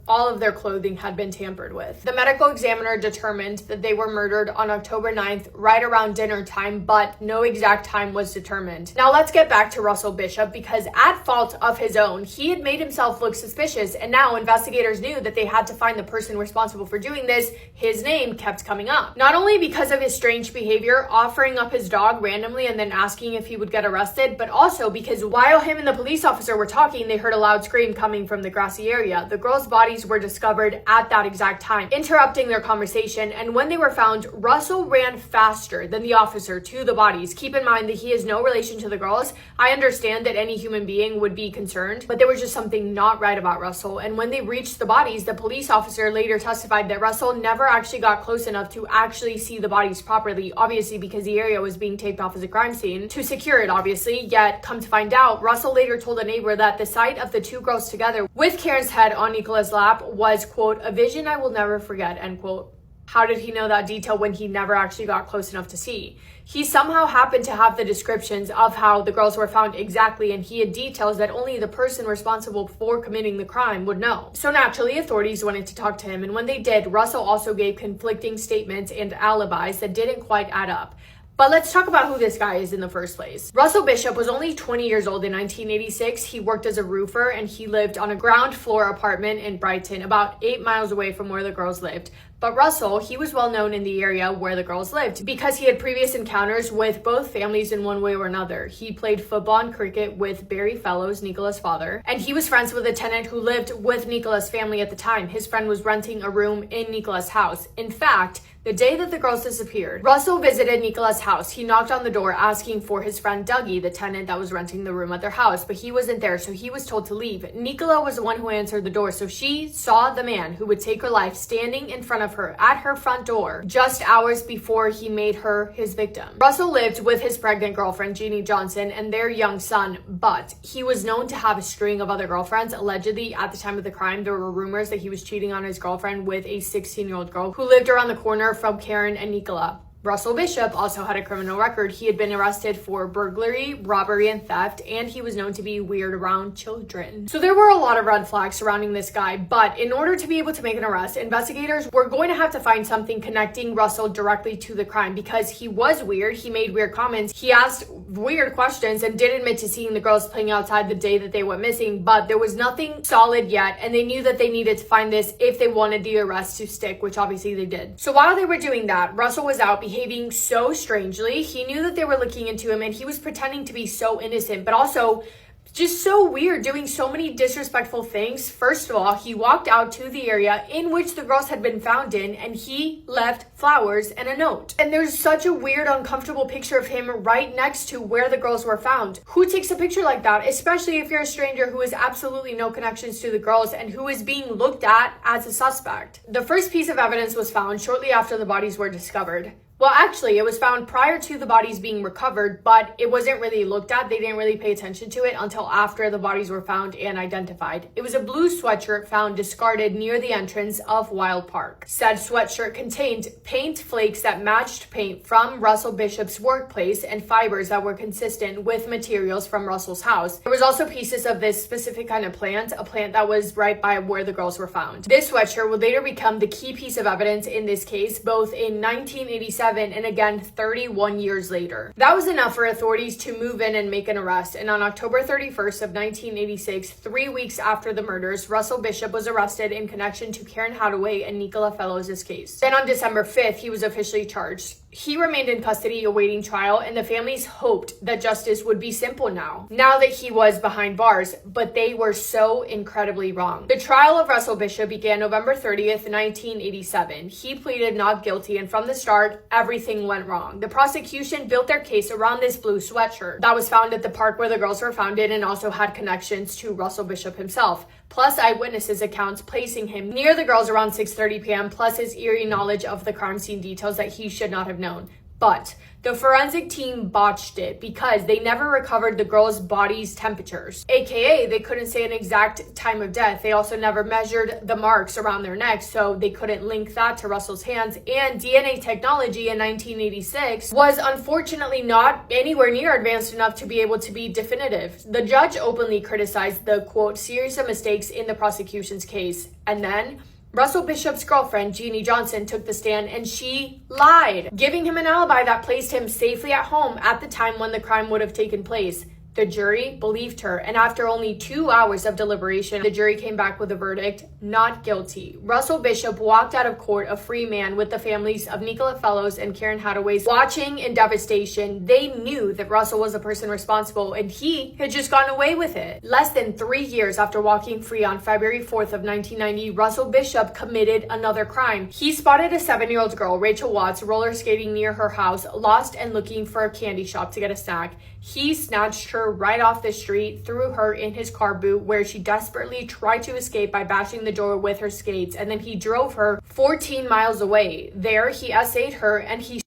all of their clothing had been tampered with. The medical examiner determined that they were murdered on October 9th, right around dinner time, but no exact time was determined. Now let's get back to Russell Bishop, because at fault of his own, he had made himself look suspicious, and now investigators knew that they had to find the person responsible for doing this. His name kept coming up. Not only because of his strange behavior, offering up his dog randomly and then asking if he would get arrested, but also because while him and the police officer were talking, they heard a loud scream coming from the grassy area. The girls' bodies were discovered at that exact time, interrupting their conversation, and when they were found, Russell ran faster than the officer to the bodies. Keep in mind that he is no relation to the girls. I understand that any human being would be concerned, but there was just something not right about Russell, and when they reached the bodies, the police officer later testified that Russell never actually got close enough to actually see the bodies properly, obviously because the area was being taped off as a crime scene, to secure it, obviously, yet come to find out, Russell later told a neighbor that the sight of the two girls together with Karen's head on Nicola's lap was, quote, a vision I will never forget, end quote. How did he know that detail when he never actually got close enough to see? He somehow happened to have the descriptions of how the girls were found exactly, and he had details that only the person responsible for committing the crime would know. So naturally, authorities wanted to talk to him, and when they did, Russell also gave conflicting statements and alibis that didn't quite add up. But let's talk about who this guy is in the first place. Russell Bishop was only 20 years old in 1986. He worked as a roofer, and he lived on a ground floor apartment in Brighton, about 8 miles away from where the girls lived. But Russell, he was well known in the area where the girls lived because he had previous encounters with both families in one way or another. He played football and cricket with Barry Fellows, Nicola's father, and he was friends with a tenant who lived with Nicola's family at the time. His friend was renting a room in Nicola's house. In fact, the day that the girls disappeared, Russell visited Nicola's house. He knocked on the door asking for his friend Dougie, the tenant that was renting the room at their house, but he wasn't there, so he was told to leave. Nicola was the one who answered the door, so she saw the man who would take her life standing in front of her at her front door just hours before he made her his victim. Russell lived with his pregnant girlfriend, Jeannie Johnson, and their young son, but he was known to have a string of other girlfriends. Allegedly, at the time of the crime, there were rumors that he was cheating on his girlfriend with a 16-year-old girl who lived around the corner from Karen and Nicola. Russell Bishop also had a criminal record. He had been arrested for burglary, robbery, and theft, and he was known to be weird around children. So there were a lot of red flags surrounding this guy, but in order to be able to make an arrest, investigators were going to have to find something connecting Russell directly to the crime because he was weird. He made weird comments. He asked weird questions and did admit to seeing the girls playing outside the day that they went missing, but there was nothing solid yet, and they knew that they needed to find this if they wanted the arrest to stick, which obviously they did. So while they were doing that, Russell was out behaving so strangely. He knew that they were looking into him, and he was pretending to be so innocent, but also just so weird, doing so many disrespectful things. First of all, he walked out to the area in which the girls had been found in, and he left flowers and a note. And there's such a weird, uncomfortable picture of him right next to where the girls were found. Who takes a picture like that, especially if you're a stranger who has absolutely no connections to the girls and who is being looked at as a suspect? The first piece of evidence was found shortly after the bodies were discovered. Well, actually, it was found prior to the bodies being recovered, but it wasn't really looked at. They didn't really pay attention to it until after the bodies were found and identified. It was a blue sweatshirt found discarded near the entrance of Wild Park. Said sweatshirt contained paint flakes that matched paint from Russell Bishop's workplace and fibers that were consistent with materials from Russell's house. There was also pieces of this specific kind of plant, a plant that was right by where the girls were found. This sweatshirt would later become the key piece of evidence in this case, both in 1987 and again 31 years later. That was enough for authorities to move in and make an arrest, and on October 31st of 1986, 3 weeks after the murders, Russell Bishop was arrested in connection to Karen Hadaway and Nicola Fellows' case. Then on December 5th, he was officially charged. He remained in custody awaiting trial, and the families hoped that justice would be simple now that he was behind bars, but they were so incredibly wrong. The trial of Russell Bishop began November 30th, 1987. He pleaded not guilty, and from the start, everything went wrong. The prosecution built their case around this blue sweatshirt that was found at the park where the girls were found in and also had connections to Russell Bishop himself, plus eyewitnesses' accounts placing him near the girls around 6:30 p.m., plus his eerie knowledge of the crime scene details that he should not have known. But the forensic team botched it because they never recovered the girls' bodies' temperatures, aka they couldn't say an exact time of death. They also never measured the marks around their necks, so they couldn't link that to Russell's hands. And DNA technology in 1986 was unfortunately not anywhere near advanced enough to be able to be definitive. The judge openly criticized the, quote, series of mistakes in the prosecution's case. And then Russell Bishop's girlfriend, Jeannie Johnson, took the stand and she lied, giving him an alibi that placed him safely at home at the time when the crime would have taken place. The jury believed her, and after only 2 hours of deliberation, the jury came back with a verdict, not guilty. Russell Bishop walked out of court a free man, with the families of Nicola Fellows and Karen Hadaway watching in devastation. They knew that Russell was the person responsible, and he had just gotten away with it. Less than 3 years after walking free on February 4th of 1990, Russell Bishop committed another crime. He spotted a 7-year-old girl, Rachel Watts, roller skating near her house, lost and looking for a candy shop to get a snack. He snatched her right off the street, threw her in his car boot, where she desperately tried to escape by bashing the door with her skates, and then he drove her 14 miles away. There, he essayed her and he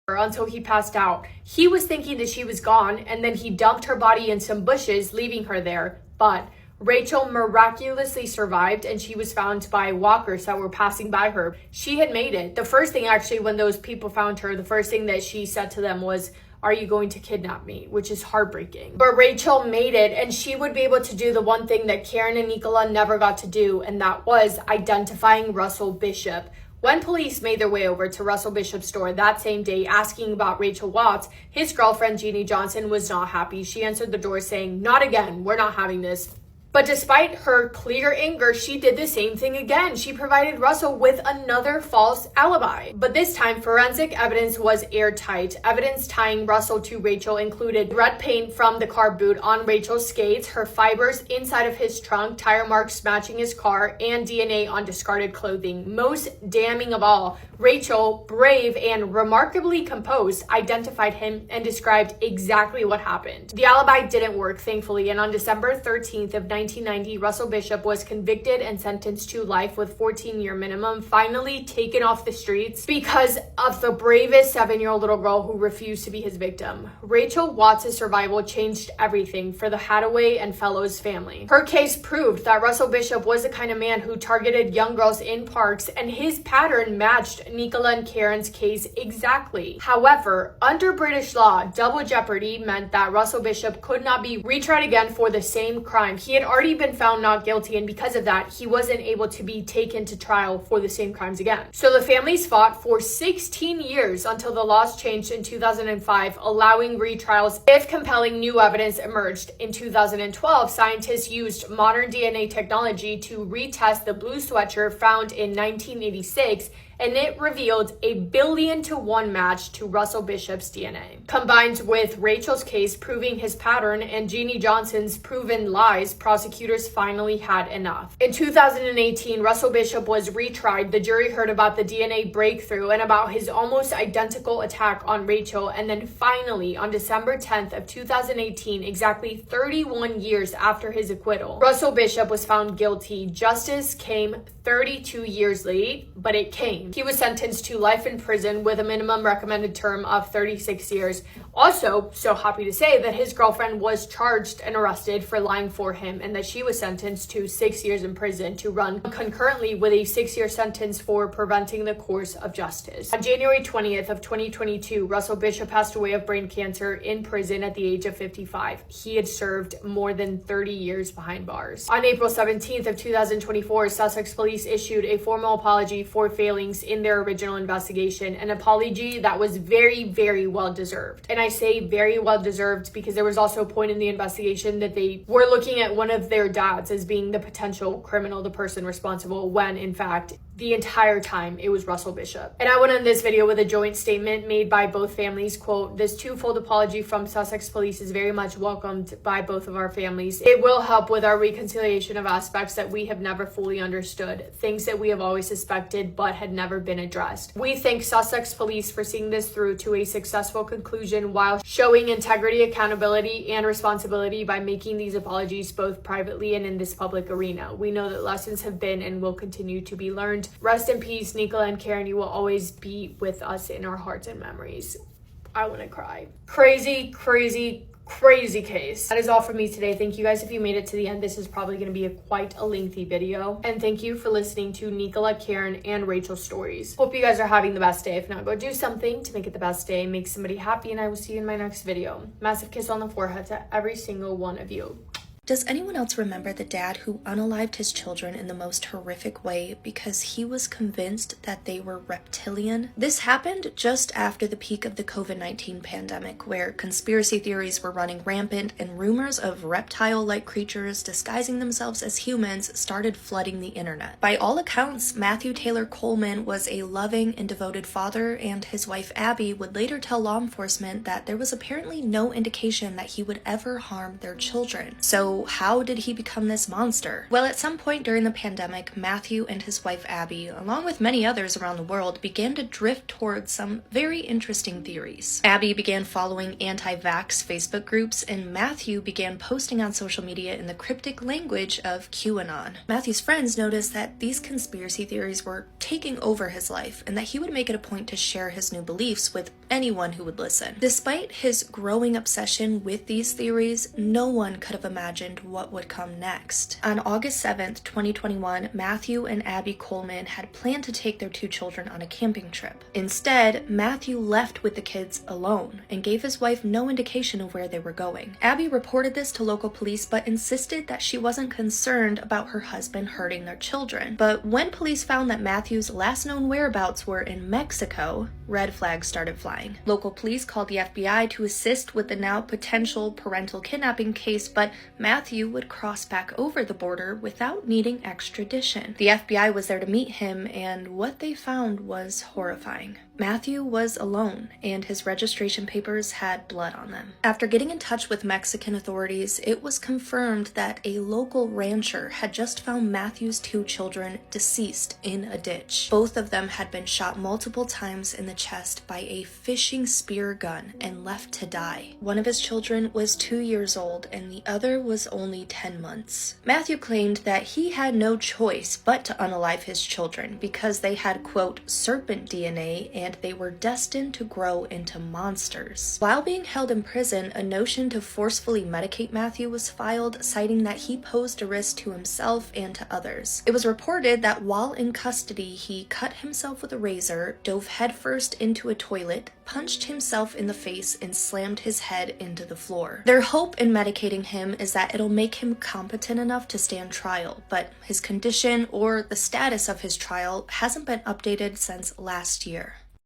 her until he passed out. He was thinking that she was gone, and then he dumped her body in some bushes, leaving her there. But Rachel miraculously survived, and she was found by walkers that were passing by her. She had made it. The first thing, actually, when those people found her, the first thing that she said to them was, "Are you going to kidnap me?" Which is heartbreaking. But Rachel made it, and she would be able to do the one thing that Karen and Nicola never got to do, and that was identifying Russell Bishop. When police made their way over to Russell Bishop's store that same day asking about Rachel Watts, his girlfriend Jeannie Johnson was not happy. She answered the door saying, "Not again, we're not having this." But despite her clear anger, she did the same thing again. She provided Russell with another false alibi. But this time, forensic evidence was airtight. Evidence tying Russell to Rachel included red paint from the car boot on Rachel's skates, her fibers inside of his trunk, tire marks matching his car, and DNA on discarded clothing. Most damning of all, Rachel, brave and remarkably composed, identified him and described exactly what happened. The alibi didn't work, thankfully, and on December 13th of 1990, Russell Bishop was convicted and sentenced to life with 14-year minimum, finally taken off the streets because of the bravest 7-year-old little girl who refused to be his victim. Rachel Watts' survival changed everything for the Hadaway and Fellows family. Her case proved that Russell Bishop was the kind of man who targeted young girls in parks, and his pattern matched Nicola and Karen's case exactly. However, under British law, double jeopardy meant that Russell Bishop could not be retried again for the same crime. He had already been found not guilty, and because of that, he wasn't able to be taken to trial for the same crimes again. So the families fought for 16 years until the laws changed in 2005, allowing retrials if compelling new evidence emerged. In 2012, scientists used modern DNA technology to retest the blue sweatshirt found in 1986, and it revealed a 1,000,000,000-to-1 match to Russell Bishop's DNA. Combined with Rachel's case proving his pattern and Jeannie Johnson's proven lies, prosecutors finally had enough. In 2018, Russell Bishop was retried. The jury heard about the DNA breakthrough and about his almost identical attack on Rachel, and then finally, on December 10th of 2018, exactly 31 years after his acquittal, Russell Bishop was found guilty. Justice came 32 years late, but it came. He was sentenced to life in prison with a minimum recommended term of 36 years. Also, so happy to say that his girlfriend was charged and arrested for lying for him, and that she was sentenced to 6 years in prison to run concurrently with a 6-year sentence for preventing the course of justice. On January 20th of 2022, Russell Bishop passed away of brain cancer in prison at the age of 55. He had served more than 30 years behind bars. On April 17th of 2024, Sussex police issued a formal apology for failings in their original investigation, an apology that was very, very well deserved. And I say very well deserved because there was also a point in the investigation that they were looking at one of their dads as being the potential criminal, the person responsible, when in fact the entire time it was Russell Bishop. And I want to end this video with a joint statement made by both families. Quote, "This twofold apology from Sussex Police is very much welcomed by both of our families. It will help with our reconciliation of aspects that we have never fully understood, things that we have always suspected but had never been addressed. We thank Sussex Police for seeing this through to a successful conclusion while showing integrity, accountability, and responsibility by making these apologies both privately and in this public arena. We know that lessons have been and will continue to be learned. Rest in peace, Nicola and Karen. You will always be with us in our hearts and memories." I want to cry. Crazy, crazy, crazy case. That is all from me today. Thank you guys if you made it to the end. This is probably going to be quite a lengthy video. And thank you for listening to Nicola, Karen, and Rachel's stories. Hope you guys are having the best day. If not, go do something to make it the best day. Make somebody happy, and I will see you in my next video. Massive kiss on the forehead to every single one of you. Does anyone else remember the dad who unalived his children in the most horrific way because he was convinced that they were reptilian? This happened just after the peak of the COVID-19 pandemic, where conspiracy theories were running rampant and rumors of reptile-like creatures disguising themselves as humans started flooding the internet. By all accounts, Matthew Taylor Coleman was a loving and devoted father, and his wife Abby would later tell law enforcement that there was apparently no indication that he would ever harm their children. So how did he become this monster? Well, at some point during the pandemic, Matthew and his wife Abby, along with many others around the world, began to drift towards some very interesting theories. Abby began following anti-vax Facebook groups, and Matthew began posting on social media in the cryptic language of QAnon. Matthew's friends noticed that these conspiracy theories were taking over his life, and that he would make it a point to share his new beliefs with anyone who would listen. Despite his growing obsession with these theories, no one could have imagined what would come next. On August 7th, 2021, Matthew and Abby Coleman had planned to take their two children on a camping trip. Instead, Matthew left with the kids alone and gave his wife no indication of where they were going. Abby reported this to local police but insisted that she wasn't concerned about her husband hurting their children. But when police found that Matthew's last known whereabouts were in Mexico, red flags started flying. Local police called the FBI to assist with the now potential parental kidnapping case, but Matthew would cross back over the border without needing extradition. The FBI was there to meet him, and what they found was horrifying. Matthew was alone, and his registration papers had blood on them. After getting in touch with Mexican authorities, it was confirmed that a local rancher had just found Matthew's two children deceased in a ditch. Both of them had been shot multiple times in the chest by a fishing spear gun and left to die. One of his children was 2 years old, and the other was only 10 months. Matthew claimed that he had no choice but to unalive his children because they had, quote, serpent DNA, and they were destined to grow into monsters. While being held in prison, a notion to forcefully medicate Matthew was filed, citing that he posed a risk to himself and to others. It was reported that while in custody, he cut himself with a razor, dove headfirst into a toilet, punched himself in the face, and slammed his head into the floor. Their hope in medicating him is that it'll make him competent enough to stand trial, but his condition or the status of his trial hasn't been updated since last year.